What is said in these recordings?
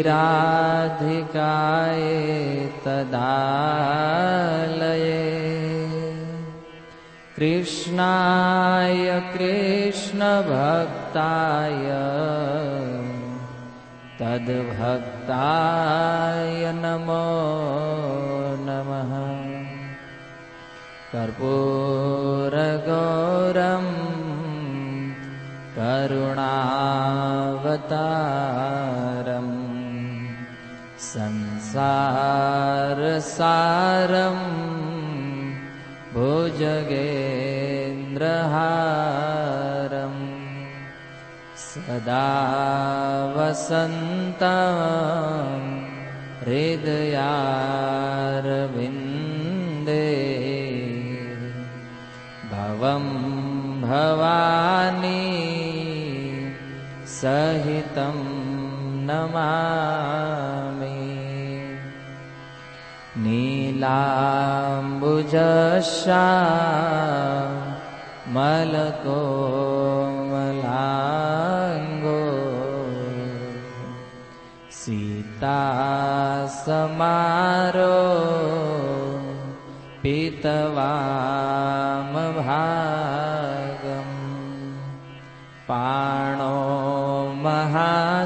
राधिकाये तदालये कृष्णाय कृष्णभक्ताय तद्भक्ताय नमो नमः। कर्पूरगौरं करुणावतारं संसारसारं भुजगेन्द्रहारं सदा वसन्तं हृदयारविन्दे भवं भवानी सहितं नमामि। नीलाम्बुजश्यामलकोमलाङ्गो सीतासमारो पीतवामभागम् पाणो महासायकचारुचापम्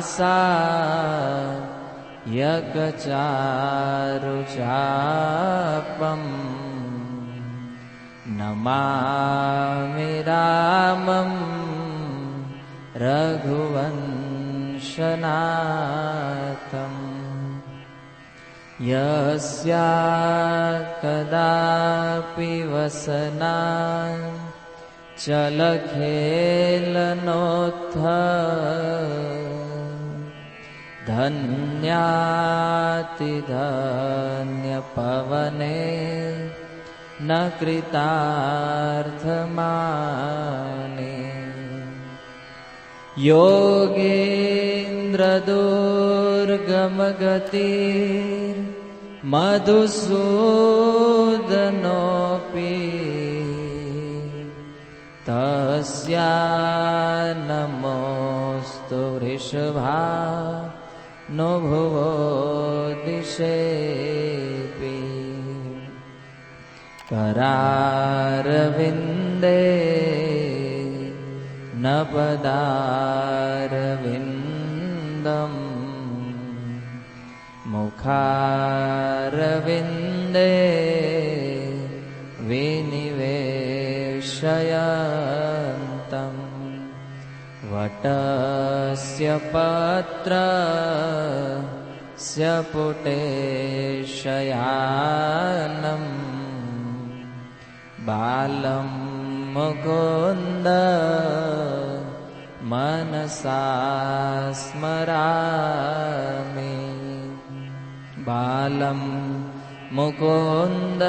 नमामि रामं रघुवंशनाथम् यस्या कदापि वसना चलखेलनोत्थ धन्यातिधन्यपवने न कृतार्थमाने योगेन्द्रदुर्गमगतिर्मधुसूदनोऽपि तस्या नमोऽस्तु वृषभानो भुवो दिशेऽपि करारविन्दे न पदारविन्दम् मुखारविन्दे विनिवेशयन्तम् वटस्य पत्रस्य पुटे शयानम् बालं मुकुन्द मनसा स्मरामि बालं मुकुन्द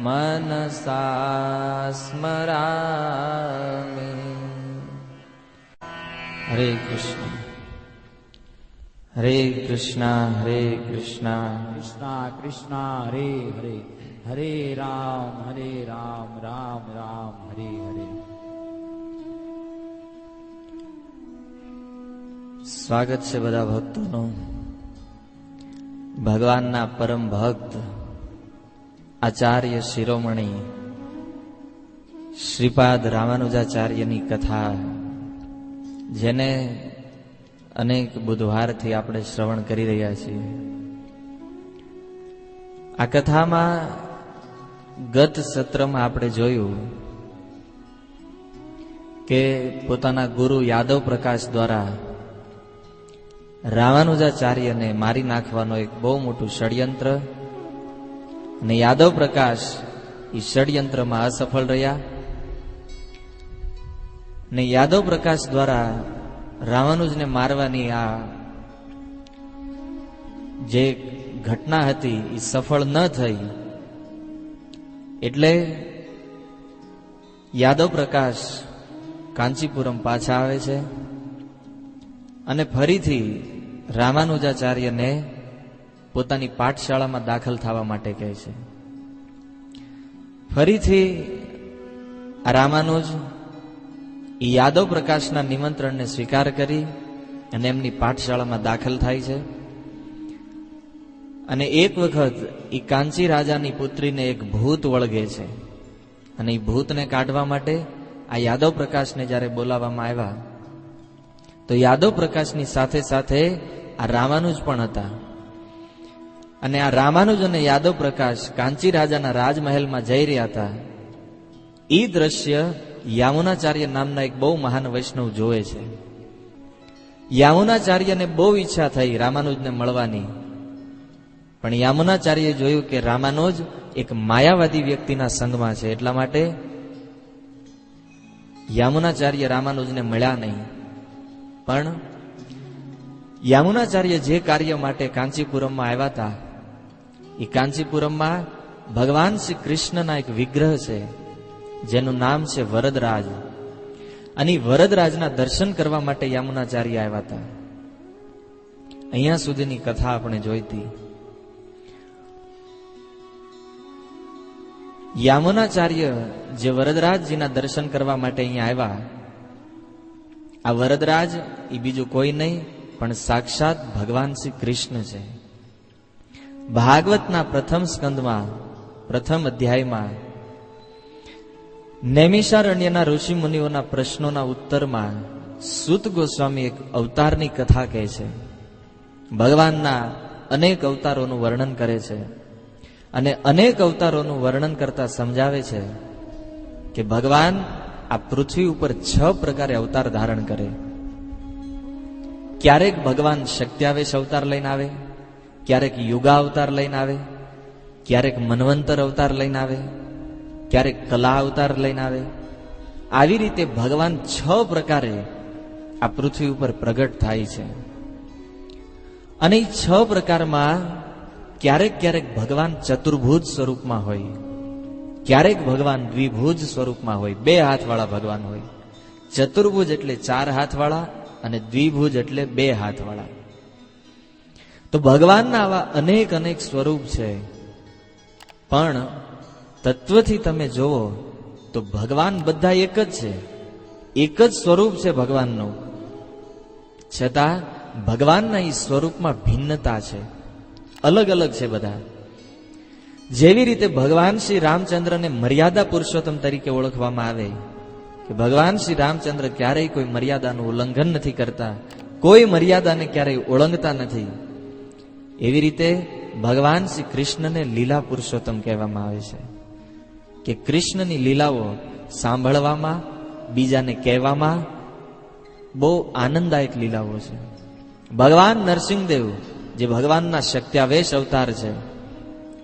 मनसा स्मरामि। हरे कृष्ण हरे कृष्णा हरे कृष्णा कृष्णा कृष्णा हरे हरे हरे राम राम राम हरे हरे। સ્વાગત છે બધા ભક્તોનું. ભગવાનના પરમ ભક્ત આચાર્ય શિરોમણી શ્રીપાદ રામાનુજાચાર્યની કથા, જેને અનેક બુધવારથી આપણે શ્રવણ કરી રહ્યા છીએ. આ કથામાં ગત સત્રમાં આપણે જોયું કે પોતાના ગુરુ યાદવ પ્રકાશ દ્વારા રામાનુજાચાર્યને મારી નાખવાનો એક બહુ મોટું ષડયંત્ર, અને યાદવ પ્રકાશ એ ષડયંત્રમાં અસફળ રહ્યા, ને યાદવ પ્રકાશ દ્વારા રામાનુજને મારવાની આ જે ઘટના હતી એ સફળ ન થઈ. એટલે યાદવ પ્રકાશ કાંચીપુરમ પાછા આવે છે અને ફરીથી રામાનુજાચાર્યને પોતાની પાઠશાળામાં દાખલ થવા માટે કહે છે. ફરીથી રામાનુજ યાદવ પ્રકાશના નિમંત્રણને સ્વીકાર કરી અને એમની પાઠશાળામાં દાખલ થાય છે. અને એક વખત એ કાંચી રાજાની પુત્રીને એક ભૂત વળગે છે, અને એ ભૂતને કાઢવા માટે આ યાદવ પ્રકાશને જ્યારે બોલાવવામાં આવ્યા તો યાદવ પ્રકાશની સાથે સાથે આ રામાનુજ પણ હતા. અને આ રામાનુજ અને યાદવ પ્રકાશ કાંચી રાજાના રાજમહેલમાં જઈ રહ્યા હતા. એ દ્રશ્ય યામુનાચાર્ય નામના એક બહુ મહાન વૈષ્ણવ જોવે છે. યામુનાચાર્યને બહુ ઈચ્છા થઈ રામાનુજને મળવાની, પણ યામુનાચાર્યએ જોયું કે રામાનુજ એક માયાવાદી વ્યક્તિના સંગમાં છે, એટલા માટે યામુનાચાર્ય રામાનુજને મળ્યા નહીં. પણ યામુનાચાર્ય જે કાર્ય માટે કાંચીપુરમમાં આવ્યા હતા, એ કાંચીપુરમમાં ભગવાન શ્રી કૃષ્ણના એક વિગ્રહ છે જેનું નામ છે વરદરાજ. અને વરદરાજના દર્શન કરવા માટે યામુનાચાર્ય આવ્યા હતા. અહીંયા સુધીની કથા આપણે જોઈતી. યામુનાચાર્ય જે વરદરાજજીના દર્શન કરવા માટે અહીંયા આવ્યા, આ વરદરાજ એ બીજું કોઈ નહીં પણ સાક્ષાત ભગવાન શ્રી કૃષ્ણ છે. ભાગવતના પ્રથમ સ્કંદમાં પ્રથમ અધ્યાયમાં નૈમિષારણ્યના ઋષિ મુનિઓના પ્રશ્નોના ઉત્તરમાં સૂત ગોસ્વામી એક અવતારની કથા કહે છે. ભગવાનના અનેક અવતારોનું વર્ણન કરે છે અને અનેક અવતારોનું વર્ણન કરતા સમજાવે છે કે ભગવાન આ પૃથ્વી ઉપર 6 પ્રકારે અવતાર ધારણ કરે. ક્યારેક ભગવાન શક્ત્યાવેશ અવતાર લઈને આવે, ક્યારેક યુગા અવતાર લઈને આવે, ક્યારેક મન્વંતર અવતાર લઈને આવે, ક્યારેક કલા અવતાર લઈને આવે. આવી રીતે ભગવાન 6 પ્રકારે આ પૃથ્વી ઉપર પ્રગટ થાય છે. અને એ 6 પ્રકારમાં ક્યારેક ક્યારેક ભગવાન ચતુર્ભુજ સ્વરૂપમાં હોય, ક્યારેક ભગવાન દ્વિભુજ સ્વરૂપમાં હોય, 2 હાથવાળા ભગવાન હોય. ચતુર્ભુજ એટલે 4 હાથવાળા અને દ્વિભુજ એટલે 2 હાથવાળા. તો ભગવાનના આવા અનેક અનેક સ્વરૂપ છે, પણ તત્વથી તમે જુઓ તો ભગવાન બધા એક જ છે, એક જ સ્વરૂપ છે ભગવાનનું. છતાં ભગવાનના એ સ્વરૂપમાં ભિન્નતા છે, અલગ અલગ છે બધા. જેવી રીતે ભગવાન શ્રી રામચંદ્રને મર્યાદા પુરુષોત્તમ તરીકે ઓળખવામાં આવે કે ભગવાન શ્રી રામચંદ્ર ક્યારેય કોઈ મર્યાદાનું ઉલ્લંઘન નથી કરતા, કોઈ મર્યાદાને ક્યારેય ઓળંગતા નથી. એવી રીતે ભગવાન શ્રી કૃષ્ણને લીલા પુરુષોત્તમ કહેવામાં આવે છે કે કૃષ્ણની લીલાઓ સાંભળવામાં, બીજાને કહેવામાં બહુ આનંદદાયક લીલાઓ છે. ભગવાન નરસિંહદેવ જે ભગવાનના શક્ત્યાવેશ અવતાર છે,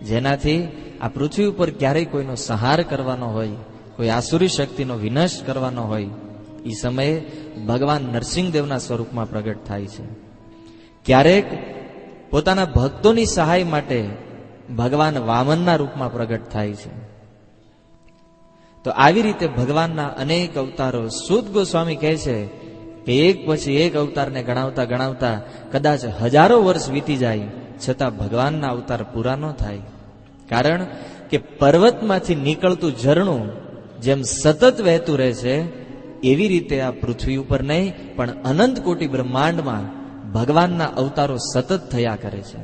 જેનાથી આ પૃથ્વી ઉપર ક્યારેય કોઈનો સંહાર કરવાનો હોય, કોઈ આસુરી શક્તિનો વિનાશ કરવાનો હોય, એ સમયે ભગવાન નરસિંહદેવના સ્વરૂપમાં પ્રગટ થાય છે. ક્યારેક પોતાના ભક્તોની સહાય માટે ભગવાન વામનના રૂપમાં પ્રગટ થાય છે. તો આવી રીતે ભગવાનના અનેક અવતારો. સૂત ગોસ્વામી કહે છે કે એક પછી એક અવતારને ગણાવતા ગણાવતા કદાચ હજારો વર્ષ વીતી જાય છતાં ભગવાનના અવતાર પૂરા ન થાય. કારણ કે પર્વતમાંથી નીકળતું ઝરણું જેમ સતત વહેતું રહે છે, એવી રીતે આ પૃથ્વી ઉપર નહીં પણ અનંત કોટી બ્રહ્માંડમાં ભગવાનના અવતારો સતત થયા કરે છે.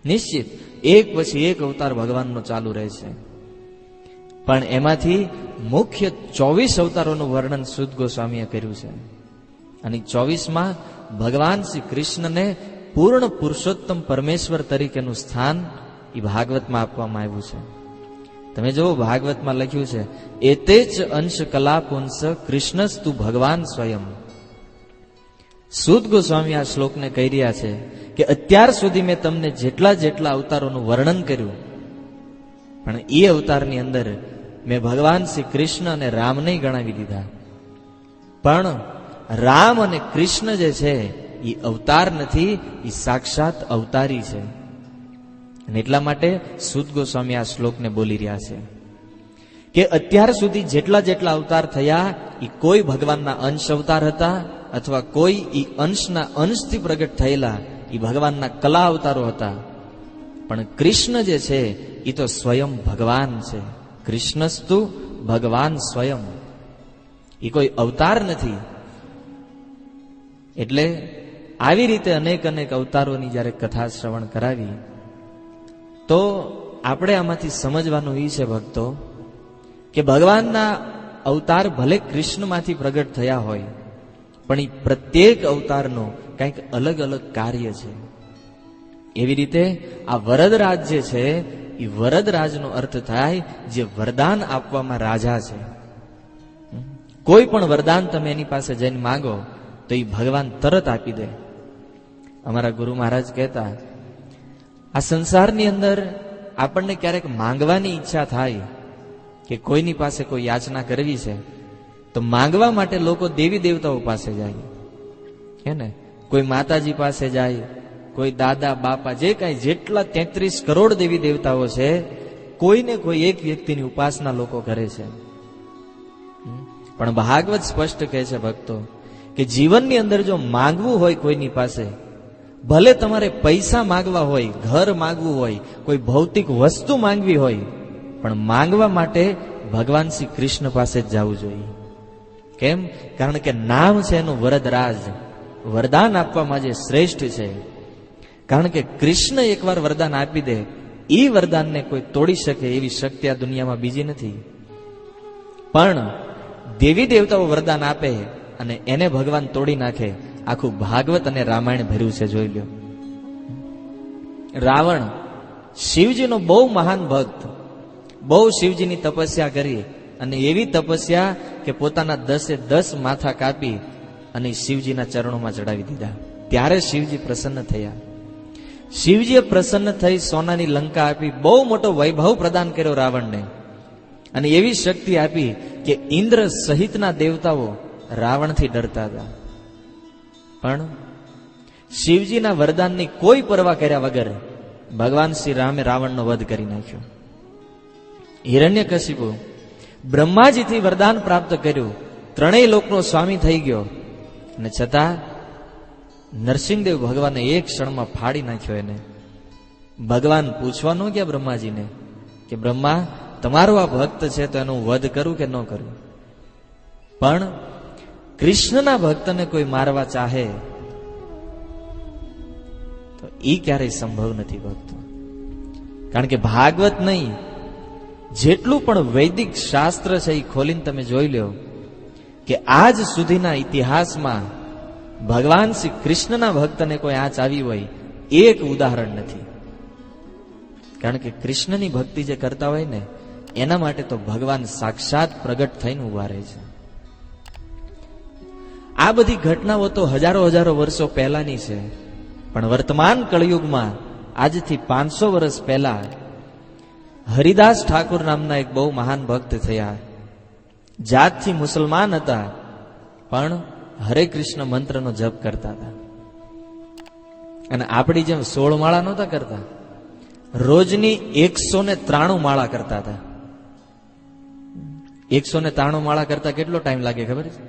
નિશ્ચિત એક પછી એક અવતાર ભગવાનનો ચાલુ રહે છે, પણ એમાંથી મુખ્ય 24 અવતારોનું વર્ણન સૂત ગોસ્વામીએ કર્યું છે. અને 24માં ભગવાન શ્રી કૃષ્ણને પૂર્ણ પુરુષોત્તમ પરમેશ્વર તરીકેનું સ્થાન એ ભાગવતમાં આપવામાં આવ્યું છે. તમે જુઓ, ભાગવતમાં લખ્યું છે એતે જ અંશ કલા પુંસ કૃષ્ણસ્તુ ભગવાન સ્વયં. સૂત ગોસ્વામી આ શ્લોકને કહી રહ્યા છે કે અત્યાર સુધી મેં તમને જેટલા જેટલા અવતારોનું વર્ણન કર્યું, પણ એ અવતારની અંદર મેં ભગવાન શ્રી કૃષ્ણ અને રામને ગણાવી દીધા. પણ રામ અને કૃષ્ણ જે છે એ અવતાર નથી, એ સાક્ષાત અવતારી છે. અને એટલા માટે સૂત ગોસ્વામી આ શ્લોકને બોલી રહ્યા છે કે અત્યાર સુધી જેટલા જેટલા અવતાર થયા એ કોઈ ભગવાનના અંશ અવતાર હતા, અથવા કોઈ એ અંશના અંશથી પ્રગટ થયેલા એ ભગવાનના કલા અવતારો હતા. પણ કૃષ્ણ જે છે એ તો સ્વયં ભગવાન છે. કૃષ્ણસ્તુ ભગવાન સ્વયં, એ કોઈ અવતાર નથી. એટલે આવી રીતે અનેક અનેક અવતારોની જ્યારે કથા શ્રવણ કરાવી, તો આપણે આમાંથી સમજવાનું એ છે ભક્તો, કે ભગવાનના અવતાર ભલે કૃષ્ણમાંથી પ્રગટ થયા હોય, પણ એ પ્રત્યેક અવતારનો કંઈક અલગ અલગ કાર્ય છે. એવી રીતે આ વરદરાજ જે છે એ વરદરાજનો અર્થ થાય જે વરદાન આપવામાં રાજા છે. કોઈ પણ વરદાન તમે એની પાસે જઈને માંગો તો એ ભગવાન તરત આપી દે. અમારા ગુરુ મહારાજ કહેતા, આ સંસારની અંદર આપણને ક્યારેક માંગવાની ઈચ્છા થાય કે કોઈની પાસે કોઈ યાચના કરવી છે, તો માંગવા માટે લોકો દેવી દેવતાઓ પાસે જાય, હે ને? કોઈ માતાજી પાસે જાય, કોઈ દાદા બાપા, જે કાંઈ જેટલા 33 કરોડ દેવી દેવતાઓ છે, કોઈને કોઈ એક વ્યક્તિની ઉપાસના લોકો કરે છે. પણ ભાગવત સ્પષ્ટ કહે છે ભક્તો, કે જીવનની અંદર જો માંગવું હોય કોઈની પાસે, ભલે તમારે પૈસા માંગવા હોય, ઘર માંગવું હોય, કોઈ ભૌતિક વસ્તુ માંગવી હોય, પણ માંગવા માટે ભગવાન શ્રી કૃષ્ણ પાસે જ જવું જોઈએ. કેમ? કારણ કે નામ છે એનું વરદરાજ, વરદાન આપવામાં જે શ્રેષ્ઠ છે. કારણ કે કૃષ્ણ એકવાર વરદાન આપી દે, એ વરદાનને કોઈ તોડી શકે એવી શક્તિ આ દુનિયામાં બીજી નથી. પણ દેવી દેવતાઓ વરદાન આપે અને એને ભગવાન તોડી નાખે, આખું ભાગવત અને રામાયણ ભર્યું છે, જોઈ લો. રાવણ શિવજીનો બહુ મહાન ભક્ત, બહુ શિવજીની તપસ્યા કરી, અને એવી તપસ્યા કે પોતાના 10 માથા કાપી અને શિવજીના ચરણોમાં ચડાવી દીધા. ત્યારે શિવજી પ્રસન્ન થયા. શિવજીએ પ્રસન્ન થઈ સોનાની લંકા આપી, બહુ મોટો વૈભવ પ્રદાન કર્યો રાવણને, અને એવી શક્તિ આપી કે ઇન્દ્ર સહિતના દેવતાઓ રાવણથી ડરતા હતા. પણ શિવજીના વરદાનની કોઈ પરવા કર્યા વગર ભગવાન શ્રી રામે રાવણનો વધ કરી નાખ્યો. હિરણ્યકશિપુ બ્રહ્માજીથી વરદાન પ્રાપ્ત કર્યું, ત્રણેય લોકનો સ્વામી થઈ ગયો, અને છતાં નરસિંહદેવ ભગવાને એક ક્ષણમાં ફાડી નાખ્યો એને. ભગવાન પૂછવા ન ગયા બ્રહ્માજીને કે બ્રહ્મા, તમારો આ ભક્ત છે તો એનું વધ કરું કે ન કરું? પણ કૃષ્ણના ભક્તને કોઈ મારવા ચાહે તો એ ક્યારેય સંભવ નથી ભક્તો. કારણ કે ભાગવત નહીં, જેટલું પણ વૈદિક શાસ્ત્ર છે એ ખોલીને તમે જોઈ લો કે આજ સુધીના ઇતિહાસમાં ભગવાન શ્રી કૃષ્ણના ભક્તને કોઈ આંચ આવી હોય એક ઉદાહરણ નથી. કારણ કે કૃષ્ણની ભક્તિ જે કરતા હોય ને, એના માટે તો ભગવાન સાક્ષાત પ્રગટ થઈને ઉભા રહે છે. આ બધી ઘટનાઓ તો હજારો વર્ષો પહેલાની છે, પણ વર્તમાન કળયુગમાં આજથી 500 વર્ષ પહેલા હરિદાસ ઠાકુર નામના એક બહુ મહાન ભક્ત થયા. જાતથી મુસલમાન હતા, પણ હરે કૃષ્ણ મંત્રનો જપ કરતા હતા. અને આપણી જેમ 16 માળા નહોતા કરતા, રોજની 193 માળા કરતા હતા. 193 માળા કરતા કેટલો ટાઈમ લાગે ખબર છે?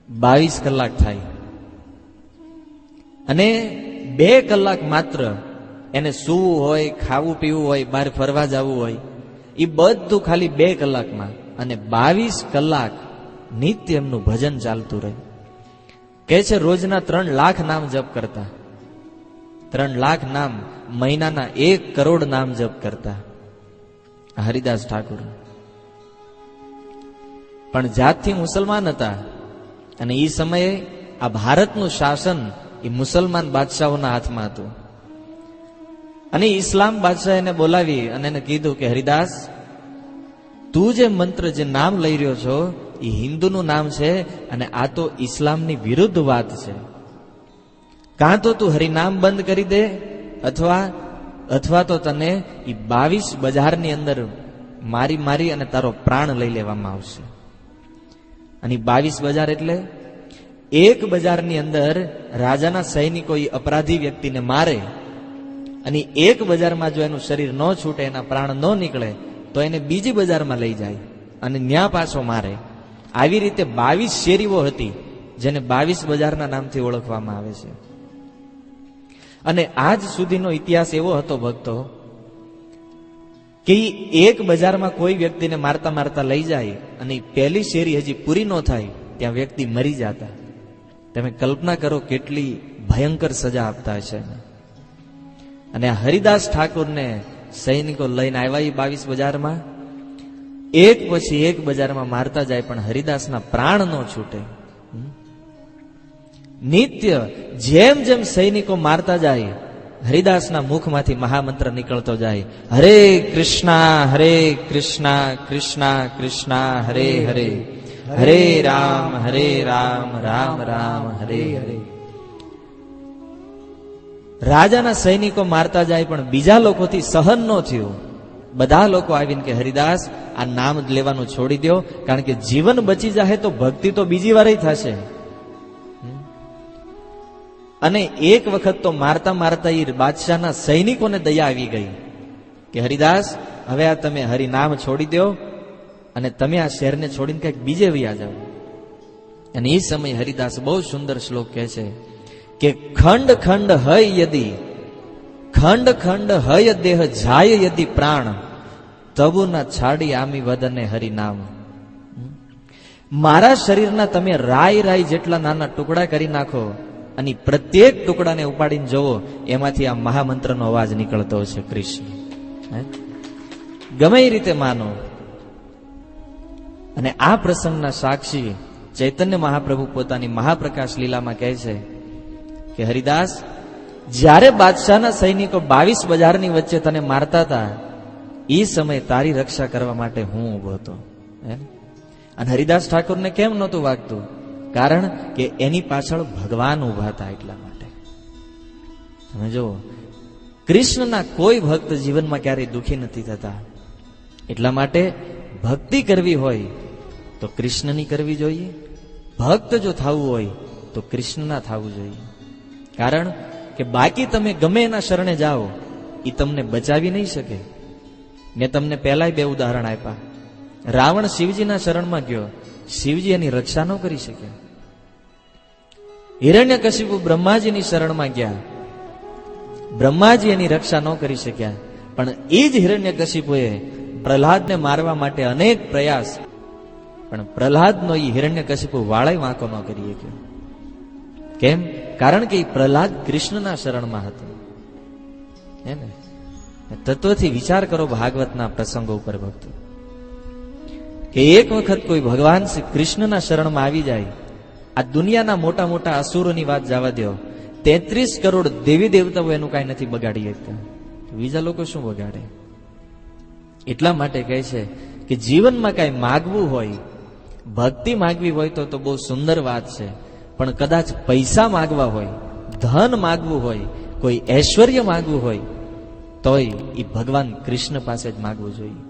22 કલાક થાય. અને 2 કલાક માત્ર એને સૂવું હોય, ખાવું પીવું હોય, બહાર ફરવા જવું હોય, એ બધું ખાલી 2 કલાકમાં. અને 22 કલાક નિત્ય એમનું ભજન ચાલતું રહે. કહે છે રોજના 3 લાખ નામ જપ કરતા. 3 લાખ નામ, મહિનાના 1 કરોડ નામ જપ કરતા હરિદાસ ઠાકુર. પણ જાતથી મુસલમાન હતા, અને એ સમયે આ ભારતનું શાસન એ મુસલમાન બાદશાહોના હાથમાં હતું. અને ઇસ્લામ બાદશાહ એને બોલાવી અને એને કીધું કે હરિદાસ, તું જે મંત્ર, જે નામ લઈ રહ્યો છો એ હિન્દુનું નામ છે, અને આ તો ઇસ્લામની વિરુદ્ધ વાત છે. કાં તો તું હરિનામ બંધ કરી દે, અથવા તો તને એ 22 બજારની અંદર મારી અને તારો પ્રાણ લઈ લેવામાં આવશે. અને 22 બજાર એટલે એક બજારની અંદર રાજાના સૈનિકો અપરાધી વ્યક્તિને મારે, અને એક બજારમાં જો એનું શરીર ન છૂટે, એના પ્રાણ ન નીકળે, તો એને બીજી બજારમાં લઈ જાય અને ન્યા પાછો મારે. આવી રીતે 22 શેરીઓ હતી, જેને 22 બજારના નામથી ઓળખવામાં આવે છે. અને આજ સુધીનો ઇતિહાસ એવો હતો ભક્તો કે એક બજારમાં કોઈ વ્યક્તિને મારતા મારતા લઈ જાય, અને પહેલી શેરી હજી પૂરી ન થાય ત્યાં વ્યક્તિ મરી જતા. તમે કલ્પના કરો કેટલી ભયંકર સજા આપતા હશે. અને હરિદાસ ઠાકોરને સૈનિકો લઈને આવ્યા 22 બજારમાં, એક પછી એક બજારમાં મારતા જાય, પણ હરિદાસના પ્રાણ ન છૂટે. નિત્ય જેમ જેમ સૈનિકો મારતા જાય, હરિદાસના મુખમાંથી મહામંત્ર નીકળતો જાય, હરે કૃષ્ણ કૃષ્ણ કૃષ્ણ હરે હરે, હરે રામ રામ રામ હરે હરે. રાજાના સૈનિકો મારતા જાય, પણ બીજા લોકોથી સહન ન થયું. બધા લોકો આવીને કે હરિદાસ આ નામ લેવાનું છોડી દો, કારણ કે જીવન બચી જાય તો ભક્તિ તો બીજી વાર થશે. અને એક વખત તો મારતા મારતા એ બાદશાહના સૈનિકોને દયા આવી ગઈ કે હરિદાસ હવે આ તમે હરિનામ છોડી દો અને તમે આ શહેરને છોડીને કંઈક બીજે વયા જાઓ. અને એ સમય હરિદાસ બહુ સુંદર શ્લોક કહે છે કે ખંડ ખંડ હય યદી, ખંડ ખંડ હય દેહ જાય યદી પ્રાણ, તબુ ન છાડી આમી વદને હરિનામ. મારા શરીરના તમે રાય રાય જેટલા નાના ટુકડા કરી નાખો અને પ્રત્યેક ટુકડાને ઉપાડીને જોવો, એમાંથી આ મહામંત્રનો અવાજ નીકળતો છે કૃષ્ણ. ગમે એ રીતે માનો. અને આ પ્રસંગના સાક્ષી ચૈતન્ય મહાપ્રભુ પોતાની મહાપ્રકાશ લીલામાં કહે છે કે હરિદાસ, જ્યારે બાદશાહના સૈનિકો 22 બજારની વચ્ચે તને મારતા હતા, એ સમયે તારી રક્ષા કરવા માટે હું ઉભો હતો. અને હરિદાસ ઠાકોરને કેમ નહોતું વાગતું? કારણ કે એની પાછળ ભગવાન ઉભા હતા. એટલા માટે તમે જુઓ, કૃષ્ણના કોઈ ભક્ત જીવનમાં ક્યારેય દુઃખી નથી થતા. એટલા માટે ભક્તિ કરવી હોય તો કૃષ્ણની કરવી જોઈએ. ભક્ત જો થવું હોય તો કૃષ્ણના થવું જોઈએ. કારણ કે બાકી તમે ગમે એના શરણે જાઓ, એ તમને બચાવી નહીં શકે. મેં તમને પહેલાય 2 ઉદાહરણ આપ્યા. રાવણ શિવજીના શરણમાં ગયો, શિવજી એની રક્ષા ન કરી શક્યા. હિરણ્યકશિપુ બ્રહ્માજીની શરણમાં ગયા, બ્રહ્માજી એની રક્ષા ન કરી શક્યા. પણ એ જ હિરણ્યકશિપુએ પ્રહલાદને મારવા માટે અનેક પ્રયાસ, પણ પ્રહલાદનો એ હિરણ્યકશિપુ વાળાય વાંકો ન કરી શક્યો. કેમ? કારણ કે એ પ્રહલાદ કૃષ્ણના શરણમાં હતો. હે ને? તત્વથી વિચાર કરો ભાગવતના પ્રસંગો ઉપર ભક્તો, કે એક વખત કોઈ ભગવાન શ્રી કૃષ્ણના શરણમાં આવી જાય, આ દુનિયાના મોટા મોટા અસુરોની વાત જવા દો, 33 કરોડ દેવી દેવતાઓ એનું કાંઈ નથી બગાડી શકતા. બીજા લોકો શું બગાડે? એટલા માટે કહે છે કે જીવનમાં કાંઈ માગવું હોય, ભક્તિ માગવી હોય તો બહુ સુંદર વાત છે. પણ કદાચ પૈસા માગવા હોય, ધન માગવું હોય, કોઈ ઐશ્વર્ય માગવું હોય, તોય એ ભગવાન કૃષ્ણ પાસે જ માગવું જોઈએ.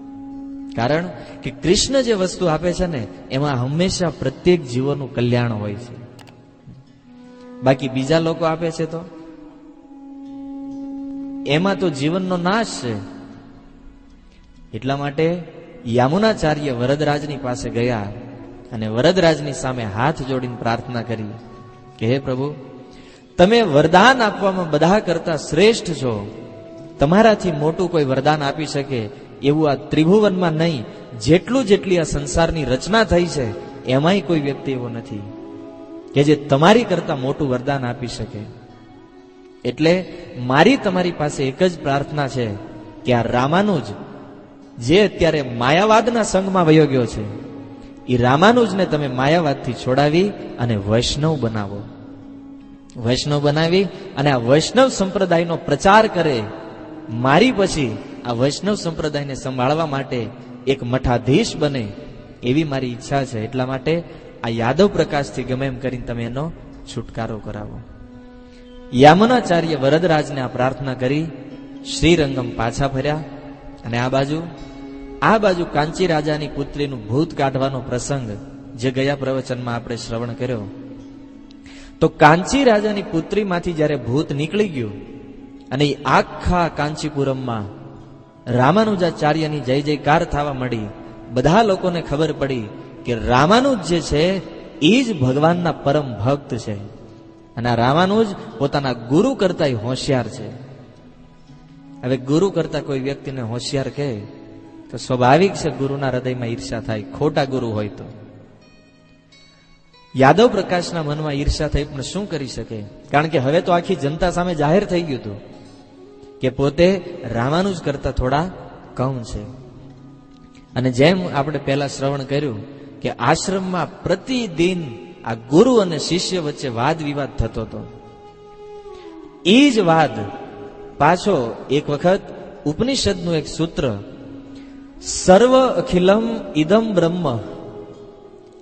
કારણ કે કૃષ્ણ જે વસ્તુ આપે છે ને, એમાં હંમેશા પ્રત્યેક જીવોનું કલ્યાણ હોય છે. બાકી બીજા લોકો આપે છે તો એમાં તો જીવનનો નાશ છે. એટલા માટે યામુનાચાર્ય વરદરાજની પાસે ગયા અને વરદરાજની સામે હાથ જોડીને પ્રાર્થના કરી કે હે પ્રભુ, તમે વરદાન આપવામાં બધા કરતા શ્રેષ્ઠ છો. તમારાથી મોટું કોઈ વરદાન આપી શકે એવું આ ત્રિભુવનમાં નહીં, જેટલી આ સંસારની રચના થઈ છે એમાંય કોઈ વ્યક્તિ એવો નથી કે જે તમારી કરતા મોટું વરદાન આપી શકે. એટલે મારી તમારી પાસે એક જ પ્રાર્થના છે કે આ રામાનુજ જે અત્યારે માયાવાદના સંગમાં વયો ગયો છે, એ રામાનુજને તમે માયાવાદથી છોડાવી અને વૈષ્ણવ બનાવો. વૈષ્ણવ બનાવી અને આ વૈષ્ણવ સંપ્રદાયનો પ્રચાર કરે. મારી પછી આ વૈષ્ણવ સંપ્રદાયને સંભાળવા માટે એક મઠાધીશ બને, એવી મારી ઈચ્છા છે. એટલા માટે આ યાદવ પ્રકાશથી ગમે એમ કરીને તમે એનો છુટકારો કરાવો. યામનાચાર્ય વરદરાજને આ પ્રાર્થના કરી શ્રીરંગમ પાછા ફર્યા. અને આ બાજુ કાંચી રાજાની પુત્રીનું ભૂત કાઢવાનો પ્રસંગ જે ગયા પ્રવચનમાં આપણે શ્રવણ કર્યો, તો કાંચી રાજાની પુત્રીમાંથી જ્યારે ભૂત નીકળી ગયું અને એ આખા કાંચીપુરમમાં રામાનુજાચાર્યની જય જયકાર થવા મળી, બધા લોકોને ખબર પડી કે રામાનુજ જે છે એ જ ભગવાનના પરમ ભક્ત છે. અને આ રામાનુજ પોતાના ગુરુ કરતા હોશિયાર છે. હવે ગુરુ કરતા કોઈ વ્યક્તિને હોશિયાર કહે તો સ્વાભાવિક છે ગુરુના હૃદયમાં ઈર્ષા થાય, ખોટા ગુરુ હોય તો. યાદવ પ્રકાશના મનમાં ઈર્ષા થઈ, પણ શું કરી શકે? કારણ કે હવે તો આખી જનતા સામે જાહેર થઈ ગયું હતું કે પોતે રામાનુજ કરતા થોડા કમ છે. અને જેમ આપણે પહેલા શ્રવણ કર્યું કે આશ્રમમાં પ્રતિદિન આ ગુરુ અને શિષ્ય વચ્ચે વાદ વિવાદ થતો હતો. એ જ વાદ પાછો એક વખત ઉપનિષદનું એક સૂત્ર સર્વ અખિલમ ઇદમ બ્રહ્મ,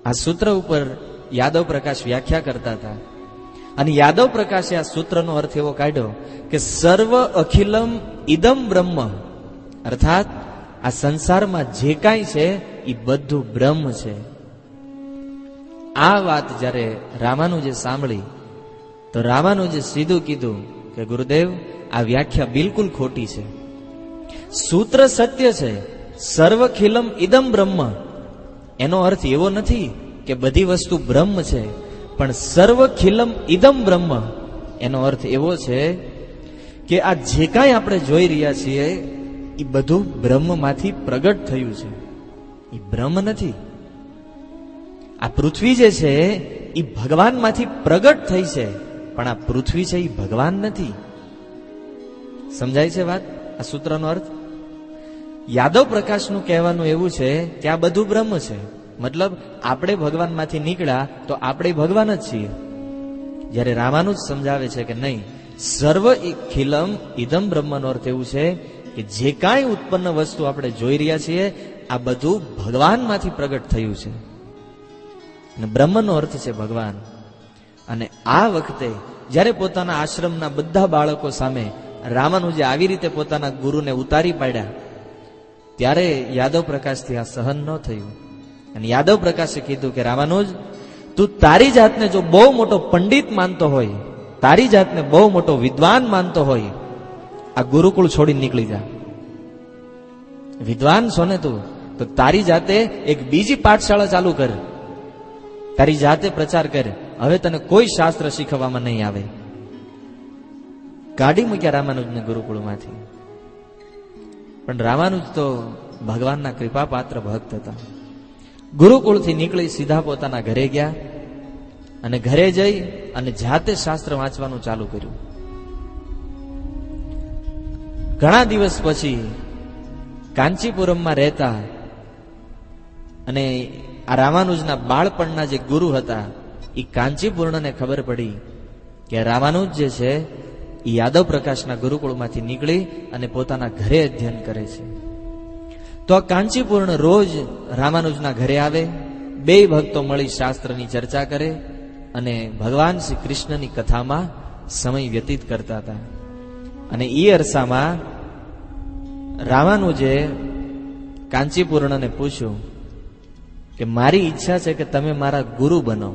આ સૂત્ર ઉપર યાદવ પ્રકાશ વ્યાખ્યા કરતા હતા. અને યાદવ પ્રકાશે આ સૂત્રનો અર્થ એવો કાઢ્યો કે સર્વ અખિલમ ઇદમ બ્રહ્મ, અર્થાત આ સંસારમાં જે કાંઈ છે એ બધું બ્રહ્મ છે. આ વાત જ્યારે રામાનુજે સાંભળી તો રામાનુજે સીધું કીધું કે ગુરુદેવ, આ વ્યાખ્યા બિલકુલ ખોટી છે. સૂત્ર સત્ય છે, સર્વખિલમ ઇદમ બ્રહ્મ, એનો અર્થ એવો નથી કે બધી વસ્તુ બ્રહ્મ છે, પણ સર્વખિલમ ઇદમ બ્રહ્મ એનો અર્થ એવો છે કે આ જે કાંઈ આપણે જોઈ રહ્યા છીએ એ બધું બ્રહ્મમાંથી પ્રગટ થયું છે, એ બ્રહ્મ નથી. આ પૃથ્વી જે છે એ ભગવાનમાંથી પ્રગટ થઈ છે, પણ આ પૃથ્વી છે એ ભગવાન નથી. સમજાય છે વાત? આ સૂત્રનો અર્થ યાદવ પ્રકાશનું કહેવાનું એવું છે કે આ બધું બ્રહ્મ છે, મતલબ આપણે ભગવાનમાંથી નીકળ્યા તો આપણે ભગવાન જ છીએ. જ્યારે રામાનુજ સમજાવે છે કે નહીં, સર્વ ખિલમ ઇદમ બ્રહ્મનો અર્થ એવું છે કે જે કાંઈ ઉત્પન્ન વસ્તુ આપણે જોઈ રહ્યા છીએ આ બધું ભગવાનમાંથી પ્રગટ થયું છે, અને બ્રહ્મનો અર્થ છે ભગવાન. અને આ વખતે જ્યારે પોતાના આશ્રમના બધા બાળકો સામે રામાનુજે આવી રીતે પોતાના ગુરુને ઉતારી પાડ્યા, ત્યારે યાદવ પ્રકાશથી આ સહન ન થયું. અને યાદવ પ્રકાશે કીધું કે રામાનુજ, તું તારી જાતને જો બહુ મોટો પંડિત માનતો હોય, તારી જાતને બહુ મોટો વિદ્વાન માનતો હોય, આ ગુરુકુળ છોડીને નીકળી જા. વિદ્વાન છો ને તું, તો તારી જાતે એક બીજી પાઠશાળા ચાલુ કર, તારી જાતે પ્રચાર કર. હવે તને કોઈ શાસ્ત્ર શીખવવામાં નહીં આવે. કાઢી મૂક્યા રામાનુજને ગુરુકુળમાંથી. પણ રામાનુજ તો ભગવાનના કૃપા પાત્ર ભક્ત હતા. ગુરુકુળથી નીકળી સીધા પોતાના ઘરે ગયા અને ઘરે જઈ અને જાતે શાસ્ત્ર વાંચવાનું ચાલુ કર્યું. ઘણા દિવસ પછી કાંચીપુરમમાં રહેતા અને આ રામાનુજના બાળપણના જે ગુરુ હતા એ કાંચીપૂર્ણને ખબર પડી કે રામાનુજ જે છે એ યાદવ પ્રકાશના ગુરુકુળમાંથી નીકળી અને પોતાના ઘરે અધ્યયન કરે છે. તો આ કાંચીપૂર્ણ રોજ રામાનુજના ઘરે આવે, બે ભક્તો મળી શાસ્ત્રની ચર્ચા કરે અને ભગવાન શ્રી કૃષ્ણની કથામાં સમય વ્યતીત કરતા હતા. અને એ અરસામાં રામાનુજે કાંચીપૂર્ણને પૂછ્યું કે મારી ઈચ્છા છે કે તમે મારા ગુરુ બનો.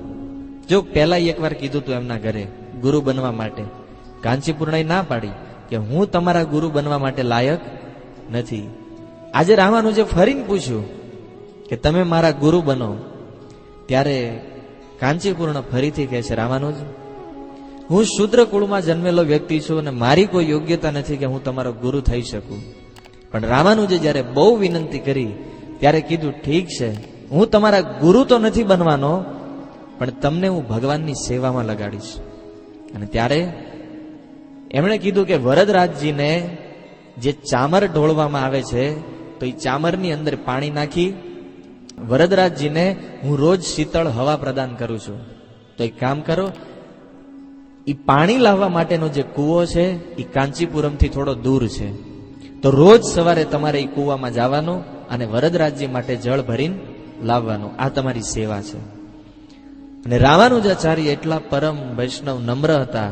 જો પહેલા એકવાર કીધું તું એમના ઘરે ગુરુ બનવા માટે, કાંચીપૂર્ણએ ના પાડી કે હું તમારા ગુરુ બનવા માટે લાયક નથી. આજે રામાનુજે ફરીને પૂછ્યું કે તમે મારા ગુરુ બનો, ત્યારે કાંચીપૂર્ણ ફરીથી કહે છે, રામાનુજ, હું શુદ્ર કુળમાં જન્મેલો વ્યક્તિ છું અને મારી કોઈ યોગ્યતા નથી કે હું તમારો ગુરુ થઈ શકું. પણ રામાનુજે જ્યારે બહુ વિનંતી કરી ત્યારે કીધું, ઠીક છે, હું તમારા ગુરુ તો નથી બનવાનો, પણ તમને હું ભગવાનની સેવામાં લગાડીશ. અને ત્યારે એમણે કીધું કે વરદરાજજીને જે ચામર ઢોળવામાં આવે છે તો એ ચામરની અંદર પાણી નાખી વરદરાજજીને હું રોજ શીતળ હવા પ્રદાન કરું છું. તો એક કામ કરો, એ પાણી લાવવા માટેનો જે કૂવો છે એ કાંચીપુરમથી થોડો દૂર છે, તો રોજ સવારે તમારે એ કૂવામાં જવાનું અને વરદરાજજી માટે જળ ભરીને લાવવાનું. આ તમારી સેવા છે. અને રામાનુજાચાર્ય એટલા પરમ વૈષ્ણવ નમ્ર હતા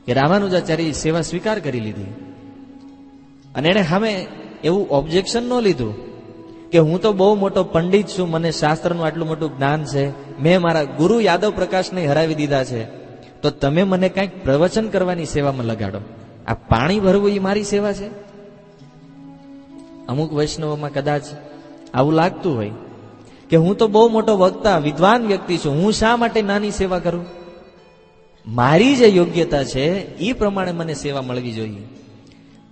કે રામાનુજાચાર્ય સેવા સ્વીકાર કરી લીધી. અને એને સામે એવું ઓબ્જેક્શન ન લીધું કે હું તો બહુ મોટો પંડિત છું, મને શાસ્ત્રનું આટલું મોટું જ્ઞાન છે, મેં મારા ગુરુ યાદવ પ્રકાશને હરાવી દીધા છે, તો તમે મને કંઈક પ્રવચન કરવાની સેવામાં લગાડો. આ પાણી ભરવું એ મારી સેવા છે? અમુક વૈષ્ણવોમાં કદાચ આવું લાગતું હોય કે હું તો બહુ મોટો વક્તા વિદ્વાન વ્યક્તિ છું, હું શા માટે નાની સેવા કરું? મારી જે યોગ્યતા છે એ પ્રમાણે મને સેવા મળવી જોઈએ.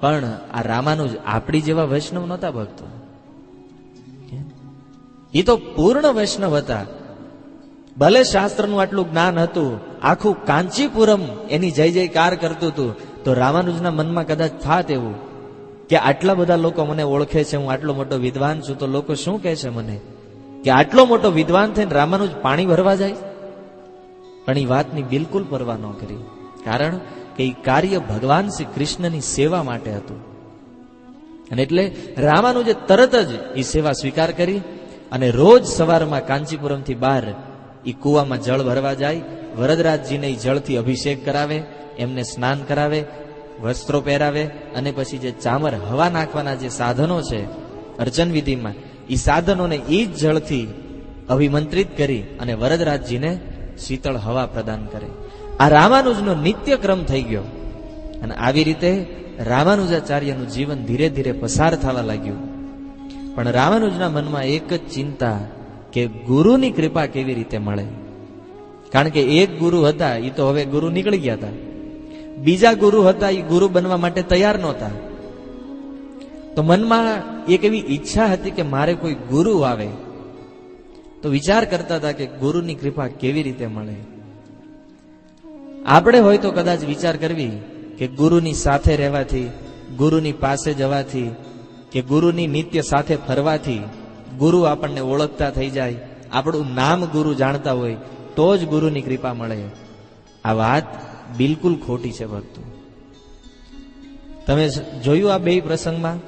પણ આ રામાનુજ આપણી જેવા વૈષ્ણવ નહોતા ભક્તો, એ તો પૂર્ણ વૈષ્ણવ હતા. ભલે શાસ્ત્રનું આટલું જ્ઞાન હતું, આખું કાંચીપુરમ એની જય જયકાર કરતું હતું, તો રામાનુજના મનમાં કદાચ થાત એવું કે આટલા બધા લોકો મને ઓળખે છે, હું આટલો મોટો વિદ્વાન છું, તો લોકો શું કહે છે મને, કે આટલો મોટો વિદ્વાન થઈને રામાનુજ પાણી ભરવા જાય? પણ એ વાતની બિલકુલ પરવા ન કરી, કારણ કે એ કાર્ય ભગવાન શ્રી કૃષ્ણની સેવા માટે હતું. અને એટલે રામાનુજે તરત જ એ સેવા સ્વીકાર કરી અને રોજ સવારમાં કાંચીપુરમથી બહાર એ કુવામાં જળ ભરવા જાય, વરદરાજજીને એ જળથી અભિષેક કરાવે, એમને સ્નાન કરાવે, વસ્ત્રો પહેરાવે, અને પછી જે ચામર હવા નાખવાના જે સાધનો છે અર્ચન વિધિમાં, એ સાધનોને એ જ જળથી અભિમંત્રિત કરી અને વરદરાજજીને શીતળ હવા પ્રદાન કરે. આ રામાનુજનો નિત્ય ક્રમ થઈ ગયો. અને આવી રીતે રામાનુજાચાર્યનું જીવન ધીરે ધીરે પસાર થવા લાગ્યું. પણ રામાનુજના મનમાં એક જ ચિંતા કે ગુરુની કૃપા કેવી રીતે મળે. કારણ કે એક ગુરુ હતા, એ તો હવે ગુરુ નીકળી ગયા હતા. બીજા ગુરુ હતા, એ ગુરુ બનવા માટે તૈયાર નહોતા. તો મનમાં એક એવી ઈચ્છા હતી કે મારે કોઈ ગુરુ આવે. તો વિચાર કરતા હતા કે ગુરુની કૃપા કેવી રીતે મળે. આપણે હોય તો કદાચ વિચાર કરવી કે ગુરુની સાથે રહેવાથી, ગુરુની પાસે જવાથી, કે ગુરુની નિત્ય સાથે ફરવાથી ગુરુ આપણને ઓળખતા થઈ જાય, આપણું નામ ગુરુ જાણતા હોય તો જ ગુરુની કૃપા મળે. આ વાત બિલકુલ ખોટી છે ભક્તો. તમે જોયું આ બે પ્રસંગમાં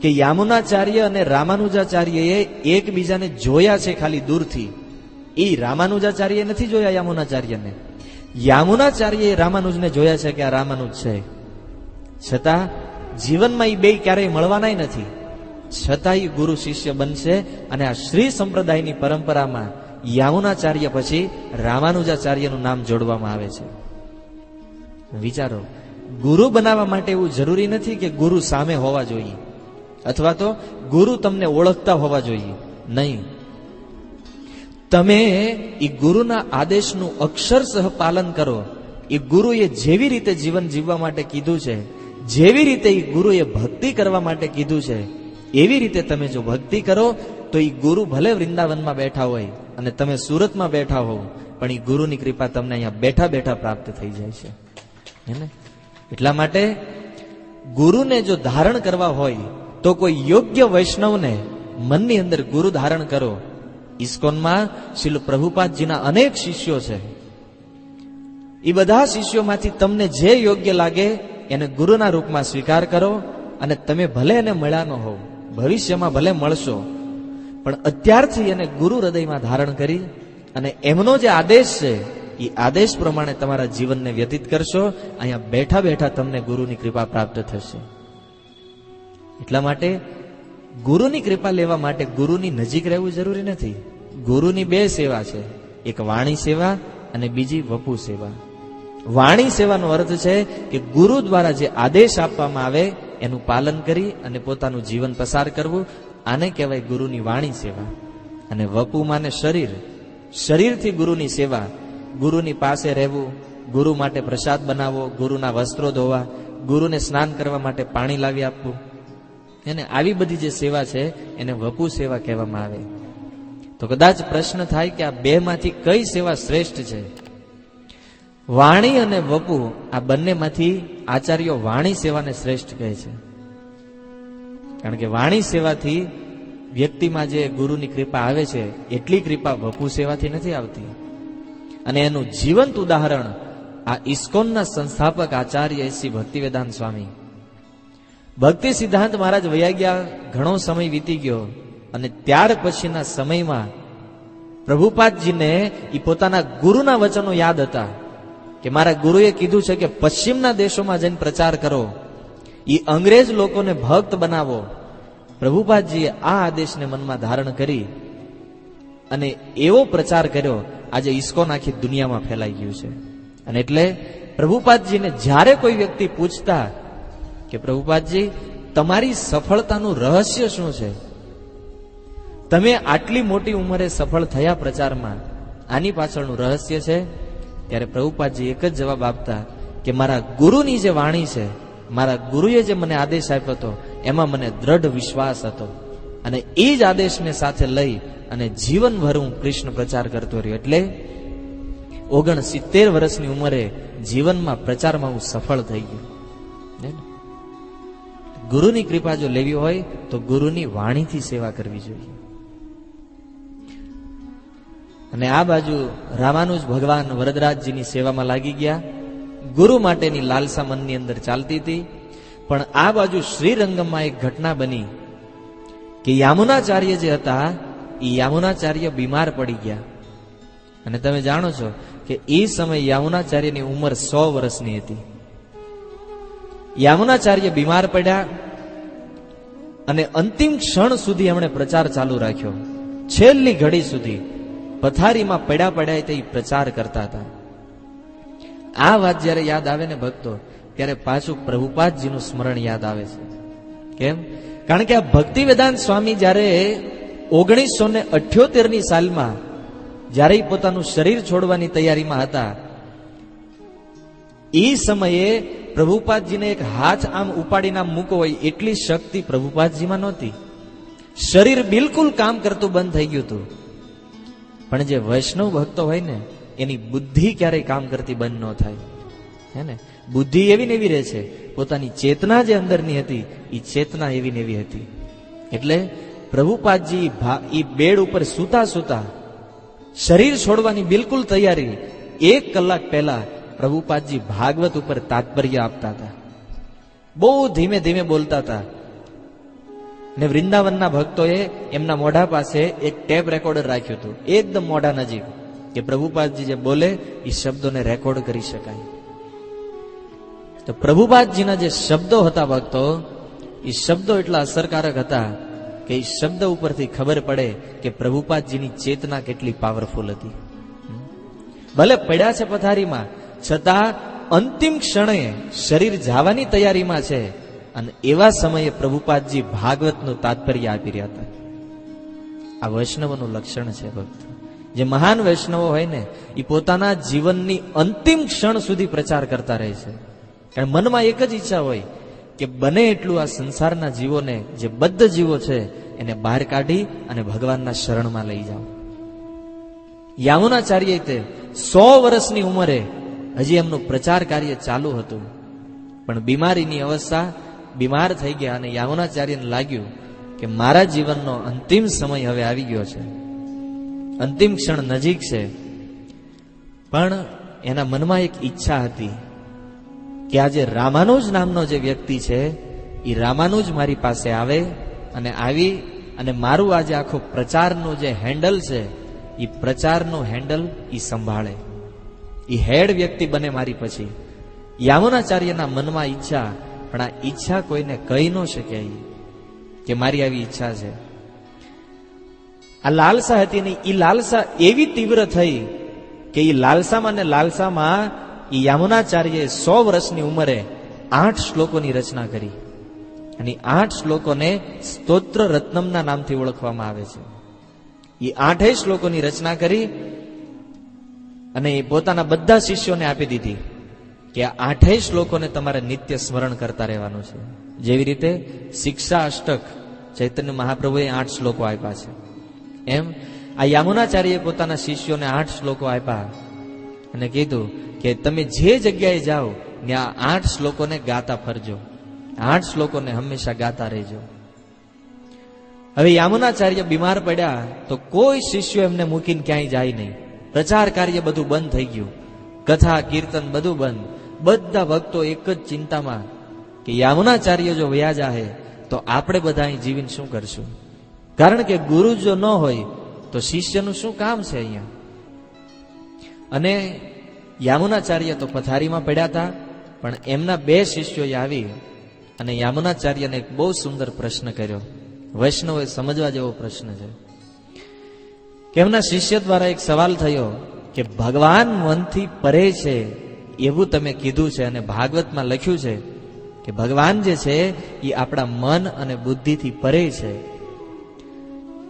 કે યામુનાચાર્ય અને રામાનુજાચાર્યએ એકબીજાને જોયા છે ખાલી દૂરથી. એ રામાનુજાચાર્યએ નથી જોયા યામુનાચાર્યને. યામુનાચાર્યએ રામાનુજને જોયા છે કે આ રામાનુજ છે, છતાં જીવનમાં એ બે ક્યારેય મળવાના નથી. છતાં એ ગુરુ શિષ્ય બનશે. અને આ શ્રી સંપ્રદાયની પરંપરામાં યામુનાચાર્ય પછી રામાનુજાચાર્યનું નામ જોડવામાં આવે છે. વિચારો, ગુરુ બનાવવા માટે એવું જરૂરી નથી કે ગુરુ સામે હોવા જોઈએ અથવા તો ગુરુ તમને ઓળખતા હોવા જોઈએ. નહીં, તમે એ ગુરુના આદેશનું અક્ષરશઃ પાલન કરો. એ ગુરુએ જેવી રીતે જીવન જીવવા માટે કીધું છે, જેવી રીતે એ ગુરુએ ભક્તિ કરવા માટે કીધું છે, એવી રીતે તમે જો ભક્તિ કરો તો એ ગુરુ ભલે વૃંદાવનમાં બેઠા હોય અને તમે સુરતમાં બેઠા હોવ, પણ એ ગુરુની કૃપા તમને અહીંયા બેઠા બેઠા પ્રાપ્ત થઈ જાય છે. હે? એટલા માટે ગુરુને જો ધારણ કરવા હોય તો કોઈ યોગ્ય વૈષ્ણવને મનની અંદર ગુરુ ધારણ કરો. ઇસ્કોનમાં શ્રીલ પ્રભુપાદજીના અનેક શિષ્યો છે. એ બધા શિષ્યોમાંથી તમને જે યોગ્ય લાગે એને ગુરુના રૂપમાં સ્વીકાર કરો. અને તમે ભલે એને મળ્યા ન હોવ, ભવિષ્યમાં ભલે મળશો, પણ અત્યારથી એને ગુરુ હૃદયમાં ધારણ કરી અને એમનો જે આદેશ છે એ આદેશ પ્રમાણે તમારા જીવનને વ્યતીત કરશો. અહીંયા બેઠા બેઠા તમને ગુરુની કૃપા પ્રાપ્ત થશે. એટલા માટે ગુરુની કૃપા લેવા માટે ગુરુની નજીક રહેવું જરૂરી નથી. ગુરુની બે સેવા છે, એક વાણી સેવા અને બીજી વપુ સેવા. વાણી સેવાનો અર્થ છે કે ગુરુ દ્વારા જે આદેશ આપવામાં આવે એનું પાલન કરી અને પોતાનું જીવન પસાર કરવું. આને કહેવાય ગુરુની વાણી સેવા. અને વપુ માને શરીર, શરીરથી ગુરુની સેવા, ગુરુની પાસે રહેવું, ગુરુ માટે પ્રસાદ બનાવવો, ગુરુના વસ્ત્રો ધોવા, ગુરુને સ્નાન કરવા માટે પાણી લાવી આપવું, એને આવી બધી જે સેવા છે એને વપુ સેવા કહેવામાં આવે. તો કદાચ પ્રશ્ન થાય કે આ બે માંથી કઈ સેવા શ્રેષ્ઠ છે? વાણી અને વપુ આ બંનેમાંથી આચાર્યો વાણી સેવાને શ્રેષ્ઠ કહે છે. કારણ કે વાણી સેવાથી વ્યક્તિમાં જે ગુરુની કૃપા આવે છે એટલી કૃપા વપુ સેવાથી નથી આવતી. અને એનું જીવંત ઉદાહરણ આ ઇસ્કોનના સંસ્થાપક આચાર્ય શ્રી ભક્તિવેદાંત સ્વામી. ભક્તિ સિદ્ધાંત મહારાજ વયા ગયા, ઘણો સમય વીતી ગયો અને ત્યાર પછીના સમયમાં પ્રભુપાદજીને એ પોતાના ગુરુના વચનો યાદ હતા કે મારા ગુરુએ કીધું છે કે પશ્ચિમના દેશોમાં જઈને પ્રચાર કરો, એ અંગ્રેજ લોકોને ભક્ત બનાવો. પ્રભુપાદજીએ આ આદેશને મનમાં ધારણ કરી અને એવો પ્રચાર કર્યો, આજે ઇસ્કોન આખી દુનિયામાં ફેલાઈ ગયું છે. અને એટલે પ્રભુપાદજીને જ્યારે કોઈ વ્યક્તિ પૂછતા કે પ્રભુપાદજી તમારી સફળતાનું રહસ્ય શું છે, તમે આટલી મોટી ઉંમરે સફળ થયા પ્રચારમાં, આની પાછળનું રહસ્ય છે? ત્યારે પ્રભુપાદજી એક જ જવાબ આપતા કે મારા ગુરુની જે વાણી છે, મારા ગુરુએ જે મને આદેશ આપ્યો હતો એમાં મને દ્રઢ વિશ્વાસ હતો અને એ જ આદેશને સાથે લઈ અને જીવનભર હું કૃષ્ણ પ્રચાર કરતો રહ્યો. એટલે 69 વર્ષની ઉંમરે જીવનમાં પ્રચારમાં હું સફળ થઈ ગયો. ગુરુની કૃપા જો લેવી હોય તો ગુરુની વાણીથી સેવા કરવી જોઈએ. અને આ બાજુ રામાનુજ ભગવાન વરદરાજજીની સેવામાં લાગી ગયા. ગુરુ માટેની લાલસા મનની અંદર ચાલતી હતી. પણ આ બાજુ શ્રીરંગમમાં એક ઘટના બની કે યામુનાચાર્ય જે હતા એ યામુનાચાર્ય બીમાર પડી ગયા. અને તમે જાણો છો કે એ સમય યામુનાચાર્યની ઉંમર 100 વર્ષની હતી. યામુનાચાર્ય બીમાર પડ્યા અને અંતિમ ક્ષણ સુધી એમણે પ્રચાર ચાલુ રાખ્યો. છેલ્લી ઘડી સુધી પથારીમાં પડ્યા તે પ્રચાર કરતા હતા. આ વાત જયારે યાદ આવે ને ભક્તો, ત્યારે પાછું પ્રભુપાદજીનું સ્મરણ યાદ આવે છે. કેમ? કારણ કે આ ભક્તિ વેદાંત સ્વામી જયારે 1978ની સાલમાં જયારે પોતાનું શરીર છોડવાની તૈયારીમાં હતા, એ સમયે પ્રભુપાદજીને એક હાથ આમ ઉપાડીને આમ મૂકો હોય એટલી શક્તિ પ્રભુપાદજીમાં નહોતી. શરીર બિલકુલ કામ કરતું બંધ થઈ ગયું હતું. પણ જે વૈષ્ણવ ભક્તો હોય ને એની બુદ્ધિ ક્યારેય કામ કરતી બંધ ન થાય. હે ને? બુદ્ધિ એવી ને એવી રહે છે. પોતાની ચેતના જે અંદરની હતી એ ચેતના એવી ને એવી હતી. એટલે પ્રભુપાદજી એ બેડ ઉપર સૂતા સૂતા શરીર છોડવાની બિલકુલ તૈયારી, 1 કલાક પહેલા પ્રભુપાદજી ભાગવત ઉપર તાત્પર્ય આપતા હતા. બહુ ધીમે ધીમે બોલતા હતા. ને વૃંદાવનના ભક્તોએ એમના મોઢા પાસે એક ટેપ રેકોર્ડર રાખ્યું હતું, એકદમ મોઢા નજીક, કે પ્રભુપાદજી જે બોલે એ શબ્દોને રેકોર્ડ કરી શકાય. તો પ્રભુપાદજીના જે શબ્દો હતા ભક્તો, એ શબ્દો એટલા અસરકારક હતા કે એ શબ્દ ઉપરથી ખબર પડે કે પ્રભુપાદજીની ચેતના કેટલી પાવરફુલ હતી. ભલે પડ્યા છે પથારીમાં, છતાં અંતિમ ક્ષણે શરીર જવાની તૈયારીમાં છે અને એવા સમયે પ્રભુપાદજી ભાગવતનું તાત્પર્ય આપી રહ્યા હતા. આ વૈષ્ણવનું લક્ષણ છે ભક્ત. જે મહાન વૈષ્ણવો હોય ને એ પોતાના જીવનની અંતિમ ક્ષણ સુધી પ્રચાર કરતા રહે છે. કારણ મનમાં એક જ ઈચ્છા હોય કે બને એટલું આ સંસારના જીવોને, જે બદ્ધ જીવો છે એને બહાર કાઢી અને ભગવાનના શરણમાં લઈ જાઓ. યામુનાચાર્ય તે 100 વર્ષની ઉંમરે હજી એમનું પ્રચાર કાર્ય ચાલુ હતું. પણ બીમારીની અવસ્થા, બીમાર થઈ ગયા અને યામુનાચાર્યને લાગ્યું કે મારા જીવનનો અંતિમ સમય હવે આવી ગયો છે, અંતિમ ક્ષણ નજીક છે. પણ એના મનમાં એક ઈચ્છા હતી કે આજે રામાનુજ નામનો જે વ્યક્તિ છે એ રામાનુજ મારી પાસે આવે અને આવી અને મારું આજે આખો પ્રચારનું જે હેન્ડલ છે એ પ્રચારનું હેન્ડલ એ સંભાળે, એ હેડ વ્યક્તિ બને મારી પછી. યામુનાચાર્યના મનમાં ઈચ્છા, પણ આ ઈચ્છા કોઈને કહી ન શકે કે મારી આવી ઈચ્છા છે. આ લાલસા હતી ને એ લાલસા એવી તીવ્ર થઈ કે એ લાલસામાં ને લાલસામાં એ યામુનાચાર્યએ 100 વર્ષની ઉંમરે 8 શ્લોકોની રચના કરી. અને 8 શ્લોકોને સ્તોત્ર રત્નમના નામથી ઓળખવામાં આવે છે. એ 8 શ્લોકોની રચના કરી અને એ પોતાના બધા શિષ્યોને આપી દીધી કે આ 8 શ્લોકોને તમારે નિત્ય સ્મરણ કરતા રહેવાનું છે. જેવી રીતે શિક્ષા અષ્ટક ચૈતન્ય મહાપ્રભુએ 8 શ્લોકો આપ્યા છે, એમ આ યામુનાચાર્યએ પોતાના શિષ્યોને 8 શ્લોકો આપ્યા અને કીધું કે તમે જે જગ્યાએ જાઓ ત્યાં 8 શ્લોકોને ગાતા ફરજો, 8 શ્લોકોને હંમેશા ગાતા રહેજો. હવે યામુનાચાર્ય બીમાર પડ્યા તો કોઈ શિષ્યો એમને મૂકીને ક્યાંય જાય નહીં. પ્રચાર કાર્ય બધું બંધ થઈ ગયું, કથા કીર્તન બધું બંધ. બધા ભક્તો એક જ ચિંતામાં કે યામુનાચાર્ય જો વયા જાહે તો આપણે બધા અહીં જીવીને શું કરશું? કારણ કે ગુરુ જો ન હોય તો શિષ્યનું શું કામ છે અહીંયા? અને યામુનાચાર્ય તો પથારીમાં પડ્યા હતા, પણ એમના 2 શિષ્યોએ આવી અને યામુનાચાર્યને એક બહુ સુંદર પ્રશ્ન કર્યો. વૈષ્ણવોએ સમજવા જેવો પ્રશ્ન છે કે એમના શિષ્ય દ્વારા એક સવાલ થયો કે ભગવાન મનથી પરે છે એવું તમે કીધું છે અને ભાગવતમાં લખ્યું છે કે ભગવાન જે છે એ આપણા મન અને બુદ્ધિથી પરે છે.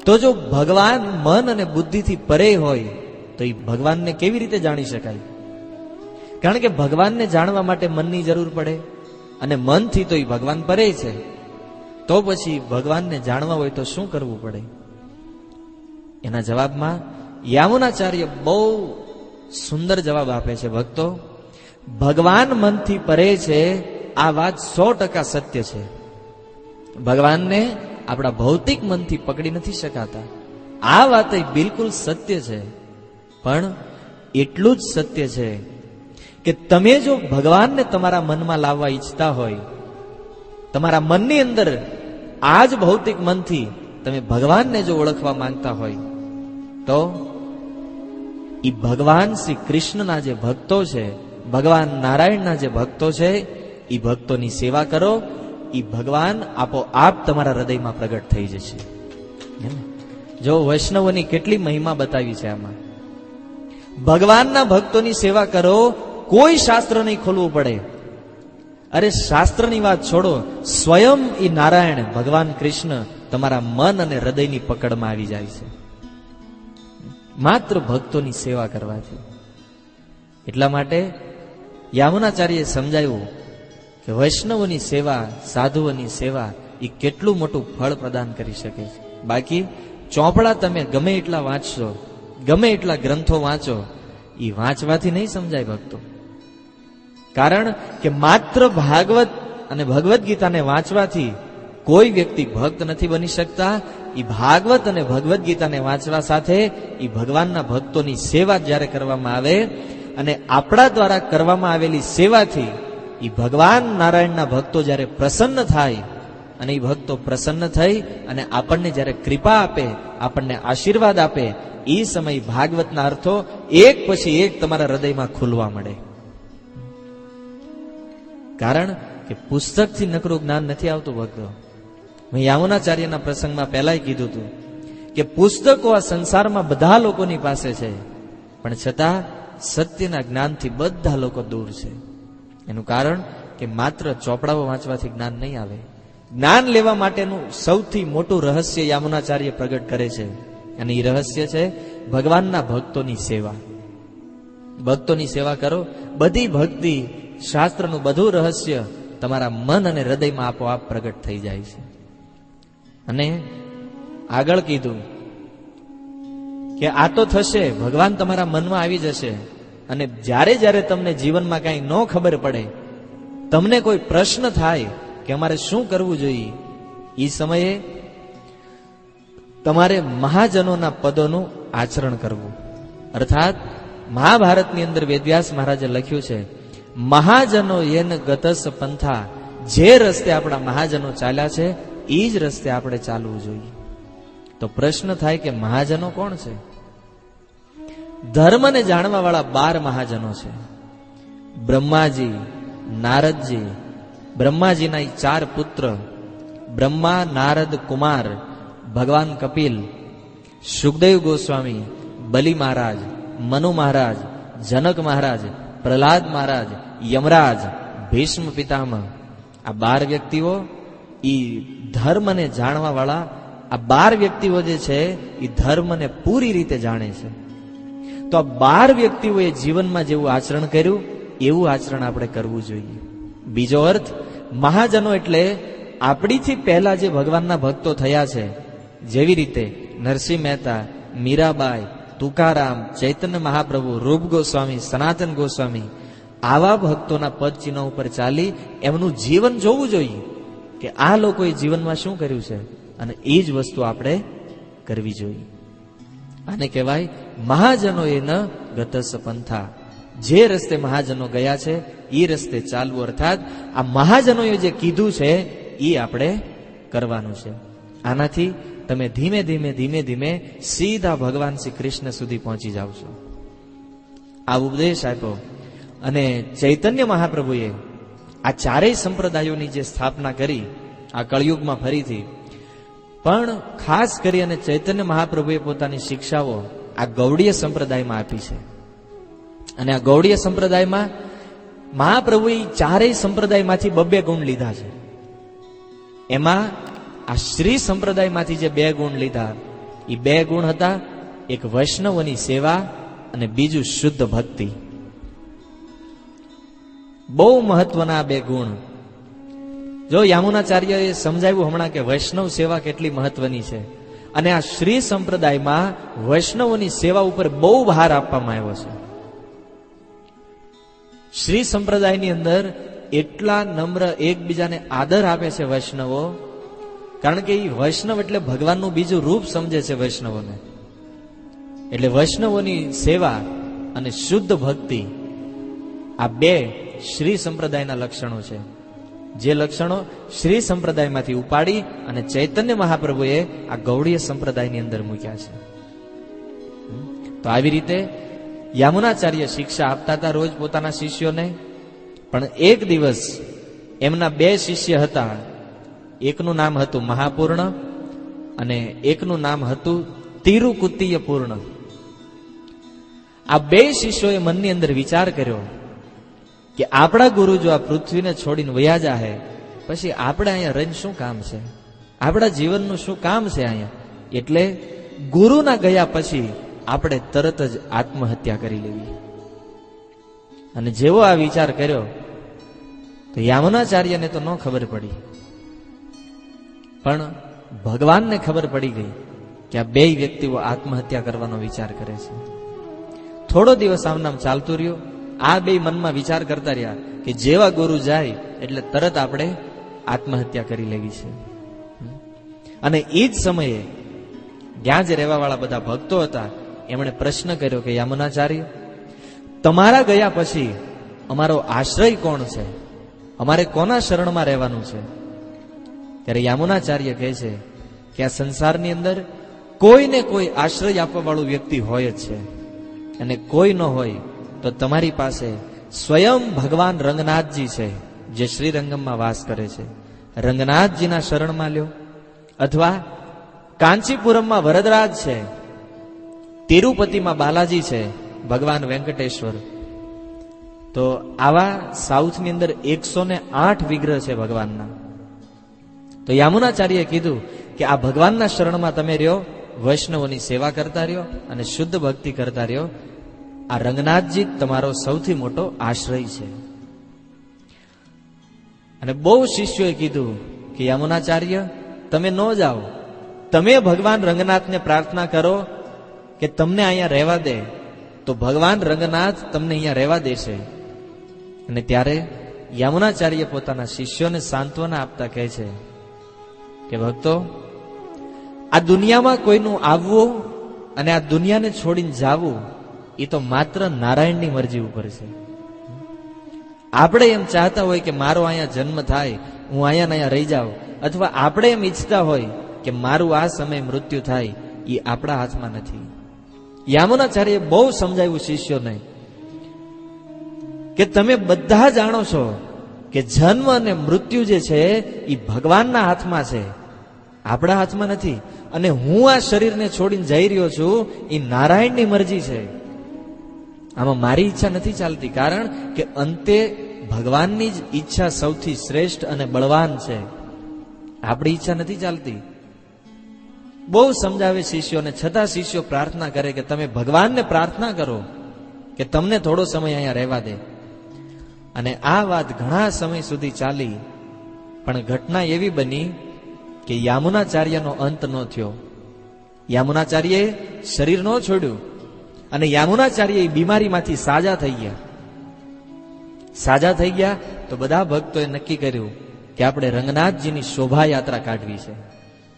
તો જો ભગવાન મન અને બુદ્ધિથી પરે હોય તો એ ભગવાનને કેવી રીતે જાણી શકાય? કારણ કે ભગવાનને જાણવા માટે મનની જરૂર પડે અને મનથી તો એ ભગવાન પરે છે. તો પછી ભગવાનને જાણવા હોય તો શું કરવું પડે? એના જવાબમાં યામુનાચાર્ય બહુ સુંદર જવાબ આપે છે. ભક્તો, ભગવાન મનથી પરે છે, આ વાત 100% સત્ય છે. ભગવાનને આપણા ભૌતિક મનથી પકડી નથી શકાતા, આ વાત બિલકુલ સત્ય છે. પણ એટલું જ સત્ય છે કે તમે જો ભગવાનને તમારા મનમાં લાવવા ઈચ્છતા હોય, તમારા મનની અંદર આ જ ભૌતિક મનથી તમે ભગવાનને જો ઓળખવા માંગતા હોય, તો ઈ ભગવાન શ્રી કૃષ્ણના જે ભક્તો છે, ભગવાન નારાયણના જે ભક્તો છે, ઈ ભક્તોની સેવા કરો. ઈ ભગવાન આપોઆપ તમારા હૃદયમાં પ્રગટ થઈ જશે. જો વૈષ્ણવોની કેટલી મહિમા બતાવી છે આમાં. ભગવાનના ભક્તોની સેવા કરો, કોઈ શાસ્ત્ર નહીં ખોલવું પડે. અરે શાસ્ત્રની વાત છોડો, સ્વયં ઈ નારાયણ ભગવાન કૃષ્ણ તમારા મન અને હૃદયની પકડમાં આવી જાય છે, માત્ર ભક્તોની સેવા કરવાથી. એટલા માટે યામુનાચાર્યએ સમજાવ્યું કે વૈષ્ણવોની સેવા, સાધુઓની સેવા એ કેટલું મોટું ફળ પ્રદાન કરી શકે છે. બાકી ચોપડા તમે ગમે એટલા વાંચશો, ગમે એટલા ગ્રંથો વાંચો, એ વાંચવાથી નહીં સમજાય ભક્તો. કારણ કે માત્ર ભાગવત અને ભગવદ્ ગીતાને વાંચવાથી કોઈ વ્યક્તિ ભક્ત નથી બની શકતા. એ ભાગવત અને ભગવદ્ ગીતાને વાંચવા સાથે એ ભગવાનના ભક્તોની સેવા જ્યારે કરવામાં આવે, અને આપણા દ્વારા કરવામાં આવેલી સેવાથી એ ભગવાન નારાયણના ભક્તો જ્યારે પ્રસન્ન થાય, અને એ ભક્તો પ્રસન્ન થઈ અને આપણને જ્યારે કૃપા આપે, આપણને આશીર્વાદ આપે, એ સમય ભાગવતના અર્થો એક પછી એક તમારા હૃદયમાં ખુલવા મળે. કારણ કે પુસ્તકથી નકરું જ્ઞાન નથી આવતું ભક્તો. મેં યામુનાચાર્યના પ્રસંગમાં પહેલાય કીધું હતું કે પુસ્તકો આ સંસારમાં બધા લોકોની પાસે છે, પણ છતાં સત્યના જ્ઞાનથી બધા લોકો દૂર છે. એનું કારણ કે માત્ર ચોપડાઓ વાંચવાથી જ્ઞાન નહીં આવે. જ્ઞાન લેવા માટેનું સૌથી મોટું રહસ્ય યામુનાચાર્ય પ્રગટ કરે છે, અને એ રહસ્ય છે ભગવાનના ભક્તોની સેવા. ભક્તોની સેવા કરો, બધી ભક્તિ, શાસ્ત્રનું બધું રહસ્ય તમારા મન અને હૃદયમાં આપોઆપ પ્રગટ થઈ જાય છે. અને આગળ કીધું કે આ તો થશે, ભગવાન તમારા મનમાં આવી જશે. અને જ્યારે જ્યારે તમને જીવનમાં કાંઈ ન ખબર પડે, તમને કોઈ પ્રશ્ન થાય કે અમારે શું કરવું જોઈએ, એ સમયે તમારે મહાજનોના પદોનું આચરણ કરવું. અર્થાત મહાભારતની અંદર વેદવ્યાસ મહારાજે લખ્યું છે, મહાજનો યેન ગતસ પંથા, જે રસ્તે આપણા મહાજનો ચાલ્યા છે એ જ રસ્તે આપણે ચાલવું જોઈએ. તો પ્રશ્ન થાય કે મહાજનો કોણ છે? ધર્મને જાણવા વાળા 12 મહાજનો છે. બ્રહ્માજી, નારદજી, બ્રહ્માજીના 4 પુત્ર, બ્રહ્મા, નારદ, કુમાર, ભગવાન કપિલ, સુખદેવ ગોસ્વામી, બલિ મહારાજ, મનુ મહારાજ, જનક મહારાજ, પ્રહલાદ મહારાજ, યમરાજ, ભીષ્મ પિતામહ. આ 12 વ્યક્તિઓ એ ધર્મને જાણવા વાળા, આ 12 વ્યક્તિઓ જે છે એ ધર્મને પૂરી રીતે જાણે છે. તો આ 12 વ્યક્તિઓએ જીવનમાં જેવું આચરણ કર્યું એવું આચરણ આપણે કરવું જોઈએ. બીજો અર્થ, મહાજનો એટલે આપણીથી પહેલા જે ભગવાનના ભક્તો થયા છે, જેવી રીતે નરસિંહ મહેતા, મીરાબાઈ, તુકારામ, ચૈતન્ય મહાપ્રભુ, રૂપ ગોસ્વામી, સનાતન ગોસ્વામી, આવા ભક્તોના પદ ચિહ્નો ઉપર ચાલી એમનું જીવન જોવું જોઈએ કે આ લોકોએ જીવનમાં શું કર્યું છે, અને એ જ વસ્તુ આપણે કરવી જોઈએ. આને કહેવાય મહાજનો એ ન ગતસ પંથા. જે રસ્તે મહાજનો ગયા છે એ રસ્તે ચાલવું. અર્થાત આ મહાજનોએ જે કીધું છે એ આપણે કરવાનું છે. આનાથી તમે ધીમે ધીમે ધીમે ધીમે સીધા ભગવાન શ્રી કૃષ્ણ સુધી પહોંચી જાવ છો. આ ઉપદેશ આપ્યો. અને ચૈતન્ય મહાપ્રભુએ આ 4 સંપ્રદાયોની જે સ્થાપના કરી આ કળિયુગમાં ફરીથી, પણ ખાસ કરી અને ચૈતન્ય મહાપ્રભુએ પોતાની શિક્ષાઓ આ ગૌડીય સંપ્રદાયમાં આપી છે. અને આ ગૌડીય સંપ્રદાયમાં મહાપ્રભુએ 4 સંપ્રદાયમાંથી 2 ગુણ લીધા છે. એમાં આ શ્રી સંપ્રદાયમાંથી જે 2 ગુણ લીધા, એ 2 ગુણ હતા, એક વૈષ્ણવોની સેવા અને બીજું શુદ્ધ ભક્તિ. બહુ મહત્વના 2 ગુણ. જો યામુનાચાર્યએ સમજાવ્યું હમણાં કે વૈષ્ણવ સેવા કેટલી મહત્વની છે, અને આ શ્રી સંપ્રદાયમાં વૈષ્ણવોની સેવા ઉપર બહુ ભાર આપવામાં આવ્યો છે. શ્રી સંપ્રદાયની અંદર એટલા નમ્ર એકબીજાને આદર આપે છે વૈષ્ણવો, કારણ કે એ વૈષ્ણવ એટલે ભગવાનનું બીજું રૂપ સમજે છે વૈષ્ણવોને. એટલે વૈષ્ણવોની સેવા અને શુદ્ધ ભક્તિ આ બે શ્રી સંપ્રદાયના લક્ષણો છે, જે લક્ષણો શ્રી સંપ્રદાયમાંથી ઉપાડી અને ચૈતન્ય મહાપ્રભુએ આ ગૌડીય સંપ્રદાયની અંદર મૂક્યા છે. તો આવી રીતે યામુનાચાર્ય શિક્ષા આપતા હતા રોજ પોતાના શિષ્યોને. પણ એક દિવસ એમના બે શિષ્ય હતા, એકનું નામ હતું મહાપૂર્ણ અને એકનું નામ હતું તિરુકુતિય પૂર્ણ. આ બે શિષ્યોએ મનની અંદર વિચાર કર્યો કે આપણા ગુરુ જો આ પૃથ્વીને છોડીને વયા જાહે, પછી આપણે અહીંયા રહીને શું કામ છે, આપણા જીવનનું શું કામ છે અહીંયા. એટલે ગુરુના ગયા પછી આપણે તરત જ આત્મહત્યા કરી લેવી. અને જેવો આ વિચાર કર્યો તો યામુનાચાર્યને તો ન ખબર પડી, પણ ભગવાનને ખબર પડી ગઈ કે આ બે વ્યક્તિઓ આત્મહત્યા કરવાનો વિચાર કરે છે. થોડો દિવસ આમ ચાલતું રહ્યું. આ બે મનમાં વિચાર કરતા રહ્યા કે જેવા ગુરુ જાય એટલે તરત આપણે આત્મહત્યા કરી લેવી છે. અને એ જ સમયે ત્યાં જે રહેવાવાળા બધા ભક્તો હતા એમણે પ્રશ્ન કર્યો કે યામુનાચાર્ય, તમારા ગયા પછી અમારો આશ્રય કોણ છે, અમારે કોના શરણમાં રહેવાનું છે? ત્યારે યામુનાચાર્ય કહે છે કે આ સંસારની અંદર કોઈને કોઈ આશ્રય આપવા વાળું વ્યક્તિ હોય જ છે, અને કોઈ ન હોય તો તમારી પાસે સ્વયં ભગવાન રંગનાથજી છે, જે શ્રીરંગમમાં વાસ કરે છે. રંગનાથજીના શરણમાં લ્યો, અથવા કાંચીપુરમમાં વરદરાજ છે, તિરુપતિમાં બાલાજી છે, ભગવાન વેંકટેશ્વર. તો આવા સાઉથની અંદર 108 વિગ્રહ છે ભગવાનના. તો યામુનાચાર્યએ કીધું કે આ ભગવાનના શરણમાં તમે રહ્યો, વૈષ્ણવોની સેવા કરતા રહ્યો અને શુદ્ધ ભક્તિ કરતા રહ્યો. આ રંગનાથજી તમારો સૌથી મોટો આશ્રય છે. અને બહુ શિષ્યોએ કીધું કે યામુનાચાર્ય, તમે ન જાઓ, તમે ભગવાન રંગનાથને પ્રાર્થના કરો કે તમને અહીંયા રહેવા દે, તો ભગવાન રંગનાથ તમને અહીંયા રહેવા દેશે. અને ત્યારે યામુનાચાર્ય પોતાના શિષ્યોને સાંત્વના આપતા કહે છે કે ભક્તો, આ દુનિયામાં કોઈનું આવવું અને આ દુનિયાને છોડીને જાવું એ તો માત્ર નારાયણની મરજી ઉપર છે. આપણે એમ ચાહતા હોય કે મારો અહીંયા જન્મ થાય, હું અહીંયા રહી જાઉં, અથવા આપણે એમ ઈચ્છતા હોય કે મારું આ સમય મૃત્યુ થાય, એ આપણા હાથમાં નથી. યામુનાચાર્યએ બહુ સમજાવ્યું શિષ્યોને કે તમે બધા જાણો છો કે જન્મ અને મૃત્યુ જે છે એ ભગવાનના હાથમાં છે, આપણા હાથમાં નથી. અને હું આ શરીરને છોડીને જઈ રહ્યો છું, એ નારાયણની મરજી છે. આમાં મારી ઈચ્છા નથી ચાલતી, કારણ કે અંતે ભગવાનની જ ઈચ્છા સૌથી શ્રેષ્ઠ અને બળવાન છે, આપણી ઈચ્છા નથી ચાલતી. બહુ સમજાવે શિષ્યોને, છતાં શિષ્યો પ્રાર્થના કરે કે તમે ભગવાનને પ્રાર્થના કરો કે તમને થોડો સમય અહીંયા રહેવા દે. અને આ વાત ઘણા સમય સુધી ચાલી, પણ ઘટના એવી બની કે યામુનાચાર્યનો અંત ન થયો. યામુનાચાર્યએ શરીર ન છોડ્યું અને યામુનાચાર્ય એ બીમારીમાંથી સાજા થઈ ગયા. સાજા થઈ ગયા તો બધા ભક્તોએ નક્કી કર્યું કે આપણે રંગનાથજીની શોભાયાત્રા કાઢવી છે.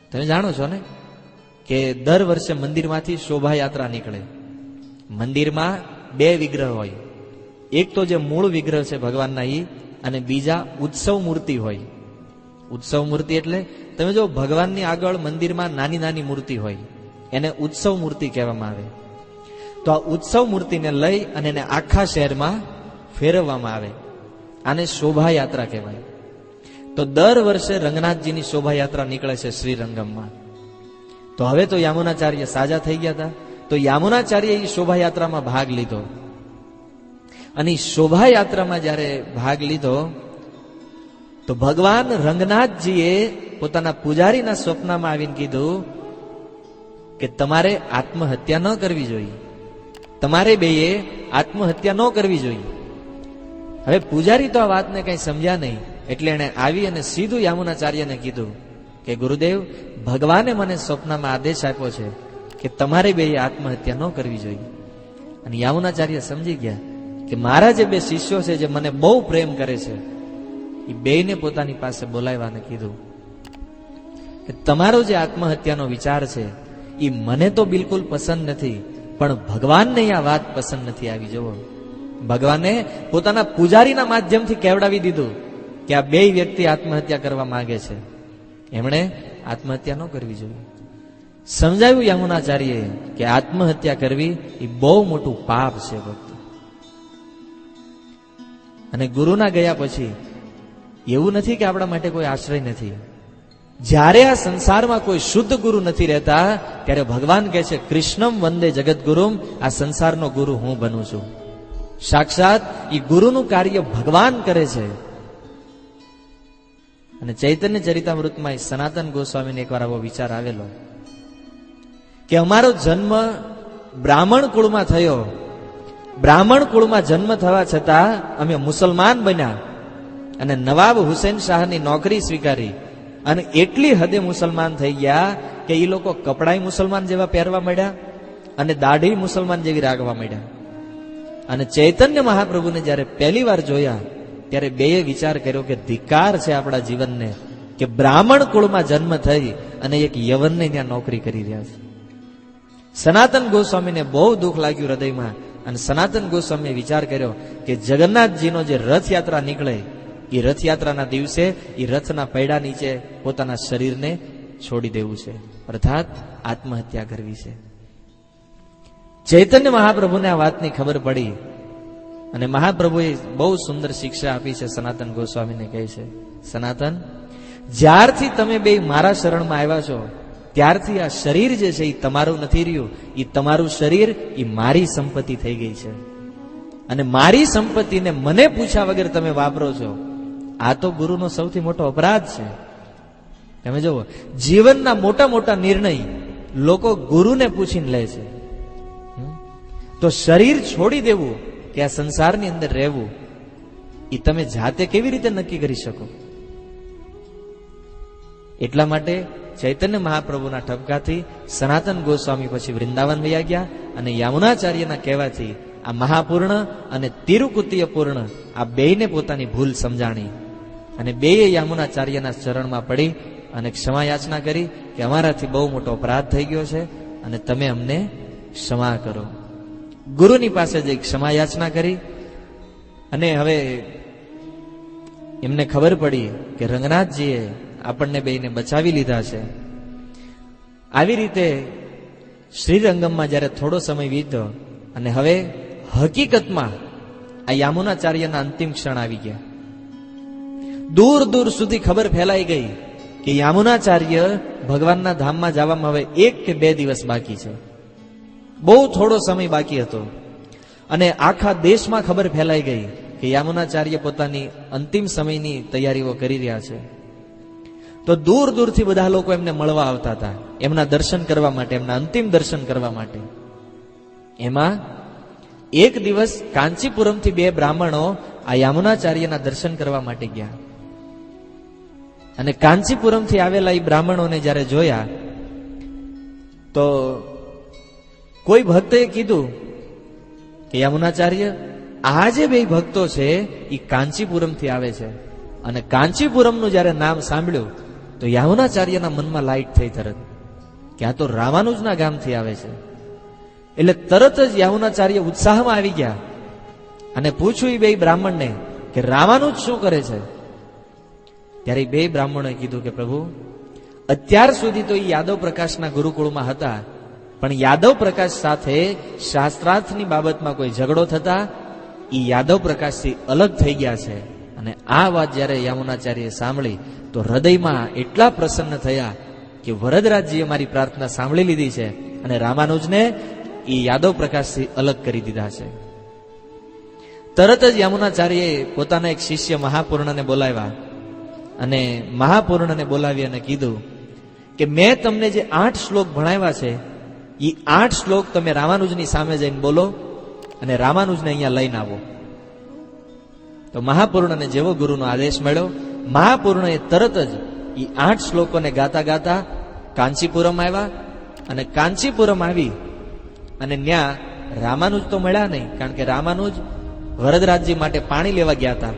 તમે જાણો છો ને કે દર વર્ષે મંદિરમાંથી શોભાયાત્રા નીકળે. મંદિરમાં 2 વિગ્રહ હોય, એક તો જે મૂળ વિગ્રહ છે ભગવાનના ઈ, અને બીજા ઉત્સવ મૂર્તિ હોય. ઉત્સવ મૂર્તિ એટલે તમે જો ભગવાનની આગળ મંદિરમાં નાની નાની મૂર્તિ હોય, એને ઉત્સવ મૂર્તિ કહેવામાં આવે. તો આ ઉત્સવ મૂર્તિને લઈ અને એને આખા શહેરમાં ફેરવવામાં આવે, આને શોભાયાત્રા કહેવાય. તો દર વર્ષે રંગનાથજીની શોભાયાત્રા નીકળે છે શ્રીરંગમમાં. તો હવે તો યામુનાચાર્ય સાજા થઈ ગયા હતા, તો યામુનાચાર્ય એ શોભાયાત્રામાં ભાગ લીધો. અને શોભાયાત્રામાં જ્યારે ભાગ લીધો તો ભગવાન રંગનાથજીએ પોતાના પૂજારીના સ્વપ્નમાં આવીને કીધું કે તમારે આત્મહત્યા ન કરવી જોઈએ, તમારે બેએ આત્મહત્યા ન કરવી જોઈએ. હવે પૂજારી તો આ વાતને કઈ સમજ્યા નહીં, એટલે એને આવી અને સીધું યામુનાચાર્યને કીધું કે ગુરુદેવ, ભગવાને મને સ્વપ્નમાં આદેશ આપ્યો છે કે તમારે બેએ આત્મહત્યા ન કરવી જોઈએ. અને યામુનાચાર્ય સમજી ગયા કે કે મારા જે બે શિષ્યો છે જે મને બહુ પ્રેમ કરે છે, એ બેયને પોતાની પાસે બોલાવ્યા અને કીધું કે તમારો જે આત્મહત્યાનો વિચાર છે એ મને તો બિલકુલ પસંદ નથી, પણ ભગવાનને આ વાત પસંદ નથી આવી. જુઓ, ભગવાને પોતાના પૂજારીના માધ્યમથી કેવડાવી દીધું કે આ બે વ્યક્તિ આત્મહત્યા કરવા માંગે છે, એમણે આત્મહત્યા ન કરવી જોઈએ. સમજાવ્યું યામુનાચાર્યએ કે આત્મહત્યા કરવી એ બહુ મોટું પાપ છે ભક્ત. અને ગુરુના ગયા પછી એવું નથી કે આપણા માટે કોઈ આશ્રય નથી. જ્યારે આ સંસારમાં કોઈ શુદ્ધ ગુરુ નથી રહેતા ત્યારે ભગવાન કહે છે કૃષ્ણમ વંદે જગતગુરુમ, આ સંસારનો ગુરુ હું બનું છું. સાક્ષાત એ ગુરુનું કાર્ય ભગવાન કરે છે. અને ચૈતન્ય ચરિતામૃતમાં સનાતન ગોસ્વામીને એકવાર આવો વિચાર આવેલો કે અમારો જન્મ બ્રાહ્મણ કુળમાં થયો, બ્રાહ્મણ કુળમાં જન્મ થવા છતાં અમે મુસલમાન બન્યા અને નવાબ હુસેન શાહની નોકરી સ્વીકારી અને એટલી હદે મુસલમાન થઈ ગયા કે એ લોકો કપડાય મુસલમાન જેવા પહેરવા માંડ્યા અને દાઢી મુસલમાન જેવી રાખવા માંડ્યા. અને ચૈતન્ય મહાપ્રભુને જ્યારે પહેલી વાર જોયા ત્યારે બેએ વિચાર કર્યો કે ધિક્કાર છે આપણા જીવનને કે બ્રાહ્મણ કુળમાં જન્મ થઈ અને એક યવનને ત્યાં નોકરી કરી રહ્યા છે. સનાતન ગોસ્વામીને બહુ દુઃખ લાગ્યું હૃદયમાં અને સનાતન ગોસ્વામીએ વિચાર કર્યો કે જગન્નાથજીનો જે રથયાત્રા નીકળે એ રથયાત્રાના દિવસે એ રથના પૈડા નીચે પોતાના શરીરને છોડી દેવું છે, અર્થાત આત્મહત્યા કરવી છે. ચૈતન્ય મહાપ્રભુને આ વાતની ખબર પડી અને મહાપ્રભુએ બહુ સુંદર શિક્ષા આપી છે. સનાતન ગોસ્વામીને કહે છે, સનાતન, જ્યારથી તમે બે મારા શરણમાં આવ્યા છો ત્યારથી આ શરીર જે છે એ તમારું નથી રહ્યું. એ તમારું શરીર એ મારી સંપત્તિ થઈ ગઈ છે અને મારી સંપત્તિને મને પૂછ્યા વગર તમે વાપરો છો. આ તો ગુરુનો સૌથી મોટો અપરાધ છે. તમે જુઓ, જીવનના મોટા મોટા નિર્ણય લોકો ગુરુને પૂછીને લે છે. તો શરીર છોડી દેવું કે આ સંસારની અંદર રહેવું એ તમે જાતે કેવી રીતે નક્કી કરી શકો? એટલા માટે ચૈતન્ય મહાપ્રભુના ઠપકાથી સનાતન ગોસ્વામી પછી વૃંદાવન વયા ગયા અને યામુનાચાર્યના કહેવાથી આ મહાપૂર્ણ અને તિરુકુતિય પૂર્ણ આ બેયને પોતાની ભૂલ સમજાણી અને બેયે યામુનાચાર્યના ચરણમાં પડી અને ક્ષમા યાચના કરી કે અમારાથી બહુ મોટો અપરાધ થઈ ગયો છે અને તમે અમને ક્ષમા કરો. ગુરુની પાસે જઈ ક્ષમા યાચના કરી અને હવે એમને ખબર પડી કે રંગનાથજીએ આપણને બેયને બચાવી લીધા છે. આવી રીતે શ્રીરંગમમાં જ્યારે થોડો સમય વીત્યો અને હવે હકીકતમાં આ યામુનાચાર્યના અંતિમ ક્ષણ આવી ગયા. દૂર દૂર સુધી ખબર ફેલાઈ ગઈ કે યામુનાચાર્ય ભગવાનના ધામમાં જવામાં હવે 1 કે 2 દિવસ બાકી છે. બહુ થોડો સમય બાકી હતો અને આખા દેશમાં ખબર ફેલાઈ ગઈ કે યામુનાચાર્ય પોતાની અંતિમ સમયની તૈયારીઓ કરી રહ્યા છે. તો દૂર દૂરથી બધા લોકો એમને મળવા આવતા હતા, એમના દર્શન કરવા માટે, એમના અંતિમ દર્શન કરવા માટે. એમાં એક દિવસ કાંચીપુરમથી 2 બ્રાહ્મણો આ યામુનાચાર્યના દર્શન કરવા માટે ગયા અને કાંચીપુરમથી આવેલા એ બ્રાહ્મણોને જ્યારે જોયા તો કોઈ ભક્તએ કીધું કે યામુનાચાર્ય, આ જે 2 ભક્તો છે એ કાંચીપુરમથી આવે છે. અને કાંચીપુરમનું જ્યારે નામ સાંભળ્યું તો યામુનાચાર્યના મનમાં લાઈટ થઈ તરત કે આ તો રામાનુજના ગામથી આવે છે. એટલે તરત જ યામુનાચાર્ય ઉત્સાહમાં આવી ગયા અને પૂછ્યું એ 2 બ્રાહ્મણને કે રામાનુજ શું કરે છે? ત્યારે 2 બ્રાહ્મણોએ કીધું કે પ્રભુ, અત્યાર સુધી તો એ યાદવ પ્રકાશના ગુરુકુળમાં હતા, પણ યાદવ પ્રકાશ સાથે શાસ્ત્રાર્થની બાબતમાં કોઈ ઝઘડો થતા એ યાદવ પ્રકાશથી અલગ થઈ ગયા છે. અને આ વાત જ્યારે યામુનાચાર્યએ સાંભળી તો હૃદયમાં એટલા પ્રસન્ન થયા કે વરદરાજજીએ મારી પ્રાર્થના સાંભળી લીધી છે અને રામાનુજને એ યાદવ પ્રકાશથી અલગ કરી દીધા છે. તરત જ યામુનાચાર્યએ પોતાના એક શિષ્ય મહાપૂર્ણને બોલાવ્યા અને મહાપૂર્ણને બોલાવી અને કીધું કે મેં તમને જે 8 શ્લોક ભણાવ્યા છે એ 8 શ્લોક તમે રામાનુજની સામે જઈને બોલો અને રામાનુજને અહીંયા લઈને આવો. તો મહાપૂર્ણને જેવો ગુરુનો આદેશ મળ્યો, મહાપૂર્ણએ તરત જ એ 8 શ્લોકોને ગાતા ગાતા કાંચીપુરમ આવ્યા અને કાંચીપુરમ આવી અને ત્યાં રામાનુજ તો મળ્યા નહીં, કારણ કે રામાનુજ વરદરાજજી માટે પાણી લેવા ગયા હતા.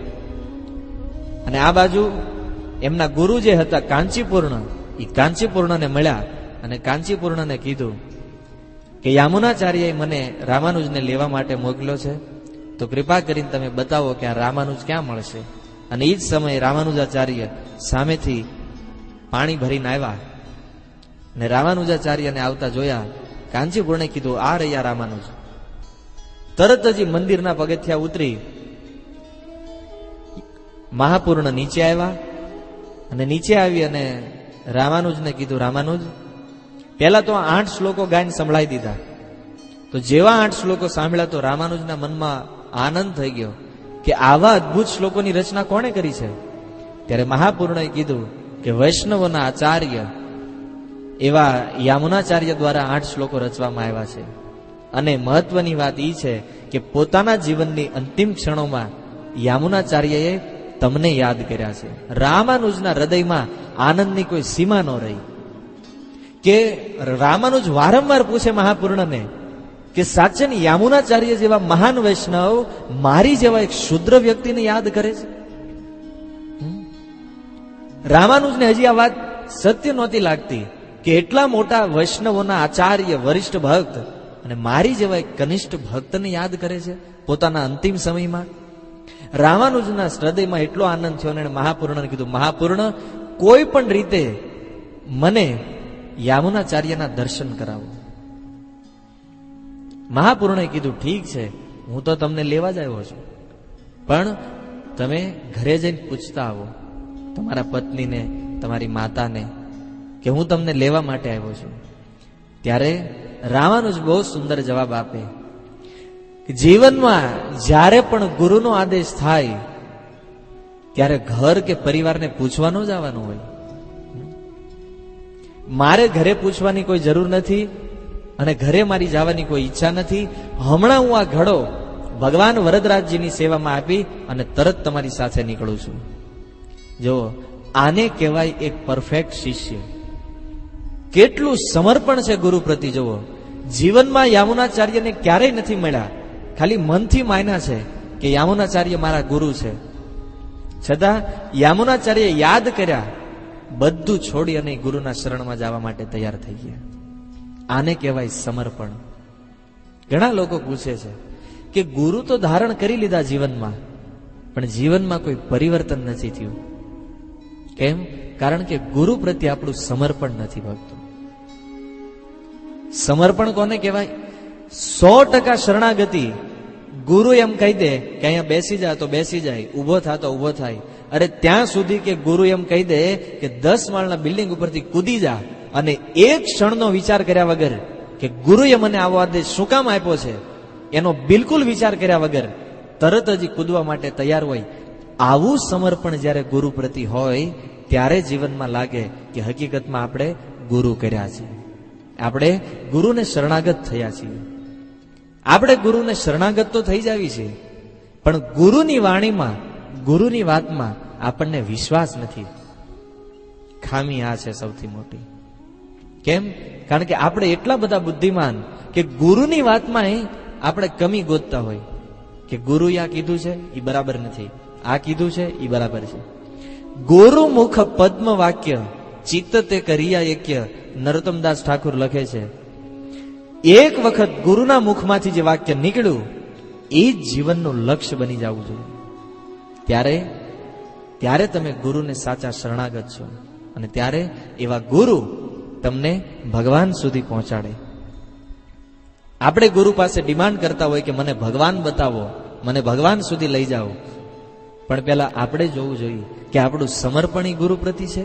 અને આ બાજુ એમના ગુરુ જે હતા કાંચીપૂર્ણ, એ કાંચીપૂર્ણને મળ્યા અને કાંચીપૂર્ણને કીધું કે યામુનાચાર્યએ મને રામાનુજને લેવા માટે મોકલ્યો છે, તો કૃપા કરીને તમે બતાવો કે આ રામાનુજ ક્યાં મળશે. અને એ જ સમયે રામાનુજાચાર્ય સામેથી પાણી ભરીને આવ્યા અને રામાનુજાચાર્યને આવતા જોયા. કાંચીપૂર્ણે કીધું, આ રહ્યા રામાનુજ. તરત જ મંદિરના પગથિયા ઉતરી મહાપૂર્ણ નીચે આવ્યા અને નીચે આવી અને રામાનુજને કીધું, રામાનુજ, પહેલા તો 8 શ્લોકો ગાઈને સંભળાઈ દીધા. તો જેવા 8 શ્લોકો સાંભળ્યા તો રામાનુજના મનમાં આનંદ થઈ ગયો કે આવા અદભુત શ્લોકોની રચના કોણે કરી છે. ત્યારે મહાપૂર્ણએ કીધું કે વૈષ્ણવોના આચાર્ય એવા યામુનાચાર્ય દ્વારા 8 શ્લોકો રચવામાં આવ્યા છે. અને મહત્વની વાત એ છે કે પોતાના જીવનની અંતિમ ક્ષણોમાં યામુનાચાર્યએ તમને યાદ કર્યા છે. રામાનુજના હૃદયમાં આનંદની કોઈ સીમા ન રહી કે રામાનુજ વારંવાર પૂછે મહાપૂર્ણને કે સાચન યામુનાચાર્ય જેવા મહાન વૈષ્ણવ મારી જેવા એક શુદ્ર વ્યક્તિને યાદ કરે છે. રામાનુજને હજી આ વાત સત્ય નહોતી લાગતી કે એટલા મોટા વૈષ્ણવોના આચાર્ય વરિષ્ઠ ભક્ત અને મારી જેવા એક કનિષ્ઠ ભક્તને યાદ કરે છે પોતાના અંતિમ સમયમાં. રામાનુજના હૃદયમાં એટલો આનંદ થયો અને મહાપૂર્ણને કીધું, મહાપૂર્ણ, કોઈ પણ રીતે મને યામુનાચાર્યના દર્શન કરાવો. મહાપૂર્ણએ કીધું, ઠીક છે, હું તો તમને લેવા જ આવ્યો છું, પણ તમે ઘરે જઈને પૂછતા આવો તમારા પત્નીને, તમારી માતાને કે હું તમને લેવા માટે આવ્યો છું. ત્યારે રામાનુજ બહુ સુંદર જવાબ આપે, જીવનમાં જ્યારે પણ ગુરુનો આદેશ થાય ત્યારે ઘર કે પરિવારને પૂછવાનું જ આવવાનું હોય. મારે ઘરે પૂછવાની કોઈ જરૂર નથી અને ઘરે મારી જવાની કોઈ ઈચ્છા નથી. હમણાં હું આ ઘડો ભગવાન વરદરાજજીની સેવામાં આપી અને તરત તમારી સાથે નીકળું છું. જો આને કહેવાય એક પરફેક્ટ શિષ્ય. કેટલું સમર્પણ છે ગુરુ પ્રતિ. જુઓ, જીવનમાં યામુનાચાર્યને ક્યારેય નથી મળ્યા, ખાલી મનથી માન્યા છે કે યામુનાચાર્ય મારા ગુરુ છે. છતાં યામુનાચાર્ય યાદ કર્યા, બધું છોડી અને ગુરુના શરણમાં જવા માટે તૈયાર થઈ ગયા. આને કહેવાય સમર્પણ. ઘણા લોકો પૂછે છે કે ગુરુ તો ધારણ કરી લીધા જીવનમાં, પણ જીવનમાં કોઈ પરિવર્તન નથી થયું. કેમ? કારણ કે ગુરુ પ્રત્યે આપણું સમર્પણ નથી. ભક્તો, સમર્પણ કોને કહેવાય? 100% શરણાગતિ. ગુરુ એમ કહી દે કે અહીંયા બેસી જા તો બેસી જાય, ઉભો થા તો ઉભો થાય. અરે ત્યાં સુધી કે ગુરુ એમ કહી દે કે 10 માળના બિલ્ડિંગ ઉપરથી કૂદી જા, અને એક ક્ષણનો વિચાર કર્યા વગર કે ગુરુએ મને આવો આદેશ શું કામ આપ્યો છે એનો બિલકુલ વિચાર કર્યા વગર તરત જ કૂદવા માટે તૈયાર હોય. આવું સમર્પણ જ્યારે ગુરુ પ્રતિ હોય ત્યારે જીવનમાં લાગે કે હકીકતમાં આપણે ગુરુ કર્યા છે, આપણે ગુરુને શરણાગત થયા છીએ. આપણે ગુરુને શરણાગત તો થઈ જાવી છે, પણ ગુરુની વાણીમાં, ગુરુની વાતમાં આપણને વિશ્વાસ નથી. ખામી આ છે સૌથી મોટી. કેમ? કારણ કે આપણે એટલા બધા બુદ્ધિમાન કે ગુરુની વાતમાં આપણે કમી ગોતતા હોય કે ગુરુએ આ કીધું છે એ બરાબર નથી, આ કીધું છે એ બરાબર છે. ગુરુ મુખ પદ્મ વાક્ય ચિત્ત તે કરિયા એક્ય, નરોત્તમદાસ ઠાકુર લખે છે. એક વખત ગુરુના મુખમાંથી જે વાક્ય નીકળ્યું એ જ જીવનનું લક્ષ્ય બની જવું જોઈએ. ત્યારે તમે ગુરુને સાચા શરણાગત છો, અને ત્યારે એવા ગુરુ તમને ભગવાન સુધી પહોંચાડે. આપણે ગુરુ પાસે ડિમાન્ડ કરતા હોય કે મને ભગવાન બતાવો, મને ભગવાન સુધી લઈ જાઓ, પણ પહેલા આપણે જોવું જોઈએ કે આપણું સમર્પણ ગુરુ પ્રતિ છે.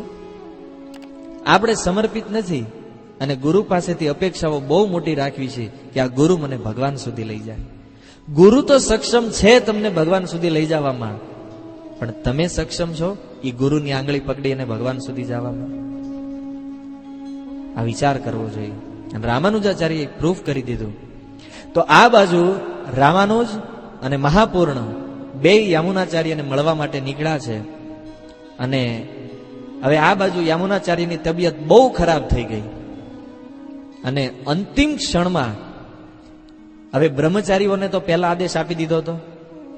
આપણે સમર્પિત નથી અને ગુરુ પાસેથી અપેક્ષાઓ બહુ મોટી રાખવી છે કે આ ગુરુ મને ભગવાન સુધી લઈ જાય. ગુરુ તો સક્ષમ છે તમને ભગવાન સુધી લઈ જવામાં, પણ તમે સક્ષમ છો એ ગુરુની આંગળી પકડી અને ભગવાન સુધી જવામાં? આ વિચાર કરવો જોઈએ. અને રામાનુજાચાર્યએ પ્રૂફ કરી દીધું. તો આ બાજુ રામાનુજ અને મહાપૂર્ણ બે યામુનાચાર્યને મળવા માટે નીકળ્યા છે, અને હવે આ બાજુ યામુનાચાર્યની તબિયત બહુ ખરાબ થઈ ગઈ, અને અંતિમ ક્ષણમાં હવે બ્રહ્મચારીઓને તો પહેલા આદેશ આપી દીધો હતો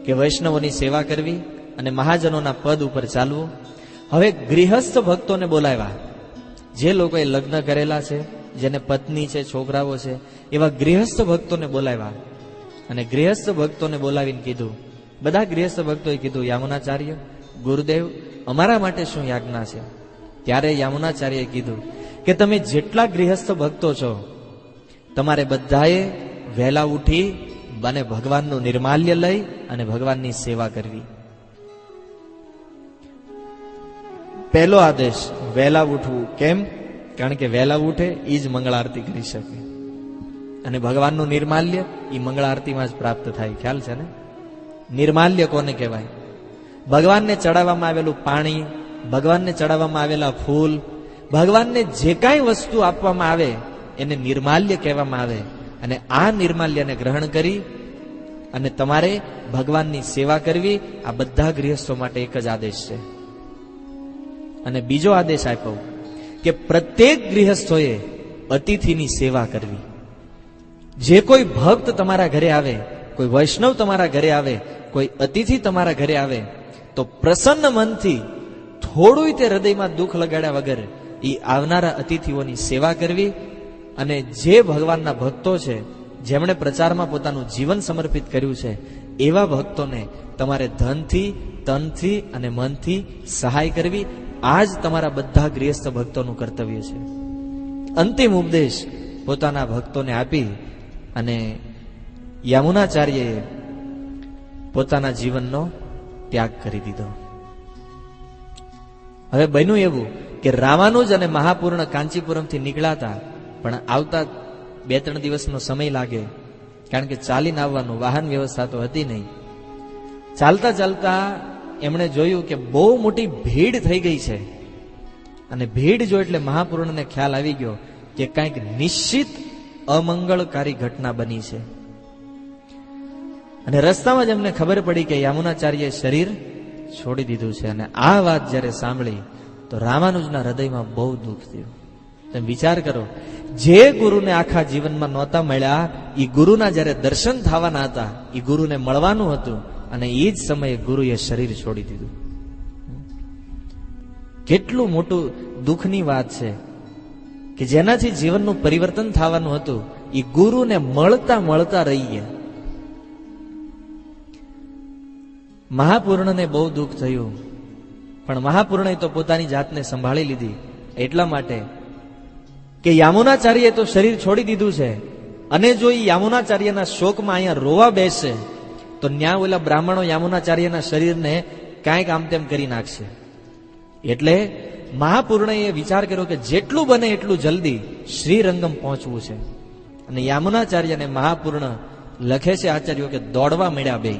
કે વૈષ્ણવોની સેવા કરવી અને મહાજનોના પદ ઉપર ચાલવું. હવે ગૃહસ્થ ભક્તોને બોલાવ્યા, જે લોકોએ લગ્ન કરેલા છે, જેને પત્ની છે, છોકરાઓ છે, એવા ગૃહસ્થ ભક્તોને બોલાવ્યા. અને ગૃહસ્થ ભક્તોને બોલાવીને કીધું, બધા ગૃહસ્થ ભક્તોએ કીધું, યામુનાચાર્ય, ગુરુદેવ, અમારા માટે શું યાજ્ઞા છે? ત્યારે યામુનાચાર્યએ કીધું કે તમે જેટલા ગૃહસ્થ ભક્તો છો, તમારે બધાએ વહેલા ઉઠી અને ભગવાનનું નિર્માલ્ય લઈ અને ભગવાનની સેવા કરવી. પહેલો આદેશ, વહેલા ઉઠવું. કેમ? કારણ કે વહેલા ઉઠે એ જ મંગળ આરતી કરી શકે, અને ભગવાનનું નિર્માલ્ય એ મંગળ આરતીમાં જ પ્રાપ્ત થાય. ખ્યાલ છે ને? નિર્માલ્ય કોને કહેવાય? ભગવાનને ચડાવવામાં આવેલું પાણી, ભગવાનને ચડાવવામાં આવેલા ફૂલ, ભગવાનને જે કાંઈ વસ્તુ આપવામાં આવે એને નિર્માલ્ય કહેવામાં આવે. અને આ નિર્માલ્યને ગ્રહણ કરી અને તમારે ભગવાનની સેવા કરવી. આ બધા ગૃહસ્થો માટે એક જ આદેશ છે. અને બીજો આદેશ આપ્યો કે પ્રત્યેક ગૃહસ્થોએ અતિથિની સેવા કરવી. જે કોઈ ભક્ત તમારા ઘરે આવે, કોઈ વૈષ્ણવ તમારા ઘરે આવે, કોઈ અતિથિ તમારા ઘરે આવે, તો પ્રસન્ન મનથી, થોડું તે હૃદયમાં દુઃખ લગાડ્યા વગર એ આવનારા અતિથિઓની સેવા કરવી. અને જે ભગવાનના ભક્તો છે, જેમણે પ્રચારમાં પોતાનું જીવન સમર્પિત કર્યું છે, એવા ભક્તોને તમારે ધનથી, તનથી અને મનથી સહાય કરવી. આ જ તમારા બધા ગૃહસ્થ ભક્તોનું કર્તવ્ય છે. અંતિમ ઉપદેશ પોતાના ભક્તોને આપી અને યામુનાચાર્યએ પોતાના જીવનનો ત્યાગ કરી દીધો. હવે બન્યું એવું કે રામાનુજ અને મહાપૂર્ણ કાંચીપુરમથી નીકળ્યા હતા, પણ આવતા 2-3 દિવસનો સમય લાગે, કારણ કે ચાલીને આવવાનું, વાહન વ્યવસ્થા તો હતી નહીં. ચાલતા ચાલતા એમણે જોયું કે બહુ મોટી ભીડ થઈ ગઈ છે. અને ભીડ જો એટલે મહાપૂર્ણને ખ્યાલ આવી ગયો કે કંઈક નિશ્ચિત અમંગળકારી ઘટના બની છે. અને રસ્તામાં જ એમને ખબર પડી કે યામુનાચાર્યએ શરીર છોડી દીધું છે. અને આ વાત જ્યારે સાંભળી તો રામાનુજના હૃદયમાં બહુ દુઃખ થયું. તમે વિચાર કરો, જે ગુરુને આખા જીવનમાં નહોતા મળ્યા, એ ગુરુના જ્યારે દર્શન થવાના હતા, એ ગુરુને મળવાનું હતું, અને એ જ સમયે ગુરુએ શરીર છોડી દીધું. કેટલું મોટું દુઃખની વાત છે કે જેનાથી જીવનનું પરિવર્તન થવાનું હતું, એ ગુરુને મળતા મળતા રહી ગયા. મહાપૂર્ણને બહુ દુઃખ થયું, પણ મહાપૂર્ણએ તો પોતાની જાતને સંભાળી લીધી. એટલા માટે કે યામુનાચાર્યએ તો શરીર છોડી દીધું છે, અને જો એ યામુનાચાર્યના શોકમાં અહીંયા રોવા બેસે તો ન્યા ઓલા બ્રાહ્મણો યામુનાચાર્યના શરીરને કાંઈક આમ તેમ કરી નાખશે. એટલે મહાપૂર્ણએ વિચાર કર્યો કે જેટલું બને એટલું જલ્દી શ્રીરંગમ પહોંચવું છે. અને યામુનાચાર્ય અને મહાપૂર્ણ લખે છે આચાર્યો કે દોડવા મળ્યા બે,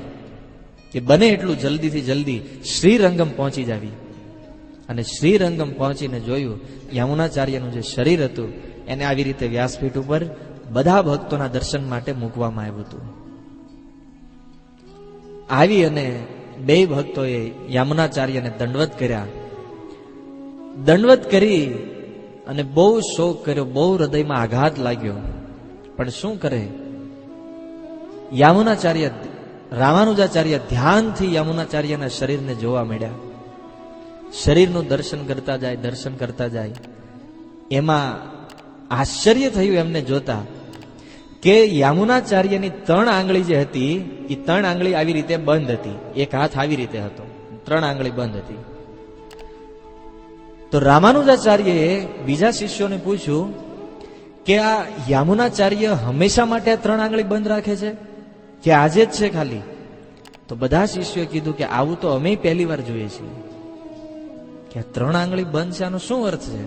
કે બને એટલું જલ્દીથી જલ્દી શ્રીરંગમ પહોંચી જાવી. અને શ્રીરંગમ પહોંચીને જોયું, યામુનાચાર્યનું જે શરીર હતું એને આવી રીતે વ્યાસપીઠ ઉપર બધા ભક્તોના દર્શન માટે મૂકવામાં આવ્યું હતું. આવી અને બે ભક્તોએ યામુનાચાર્યને દંડવત કર્યા. દંડવત કરી અને બહુ શોક કર્યો, બહુ હૃદયમાં આઘાત લાગ્યો. પણ શું કરે, યામુનાચાર્ય, રામાનુજાચાર્ય ધ્યાનથી યામુનાચાર્યના શરીરને જોવા મળ્યા. શરીરનું દર્શન કરતા જાય, દર્શન કરતા જાય. એમાં આશ્ચર્ય થયું એમને જોતા કે યામુનાચાર્યની 3 આંગળી જે હતી એ 3 આંગળી આવી રીતે બંધ હતી. એક હાથ આવી રીતે હતો, 3 આંગળી બંધ હતી. તો રામાનુજાચાર્યએ બીજા શિષ્યોને પૂછ્યું કે આ યામુનાચાર્ય હંમેશા માટે આ 3 આંગળી બંધ રાખે છે કે આજે જ છે ખાલી? તો બધા શિષ્યોએ કીધું કે આવું તો અમે પહેલી વાર જોઈએ છીએ, કે 3 આંગળી બંધ છે, આનો શું અર્થ છે?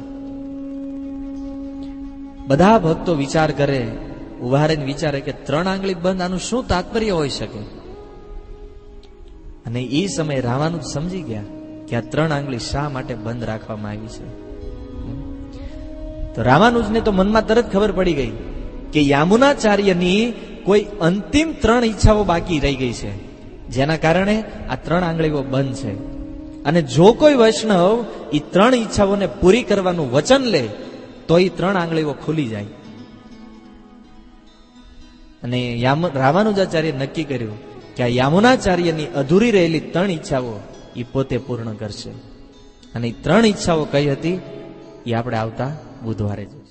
બધા ભક્તો વિચાર કરે, ઉભા રહીને વિચારે કે 3 આંગળી બંધ, આનું શું તાત્પર્ય હોઈ શકે? અને એ સમયે રામાનુજ સમજી ગયા કે આ 3 આંગળી શા માટે બંધ રાખવામાં આવી છે. તો રામાનુજને તો મનમાં તરત ખબર પડી ગઈ કે યામુનાચાર્યની કોઈ અંતિમ 3 ઈચ્છાઓ બાકી રહી ગઈ છે, જેના કારણે આ 3 આંગળીઓ બંધ છે. અને જો કોઈ વૈષ્ણવ એ 3 ઈચ્છાઓને પૂરી કરવાનું વચન લે તો એ 3 આંગળીઓ ખુલી જાય. અને રામાનુજાચાર્ય નક્કી કર્યું કે આ યામુનાચાર્યની અધૂરી રહેલી 3 ઈચ્છાઓ એ પોતે પૂર્ણ કરશે. અને એ 3 ઈચ્છાઓ કઈ હતી એ આપણે આવતા બુધવારે જોઈશું.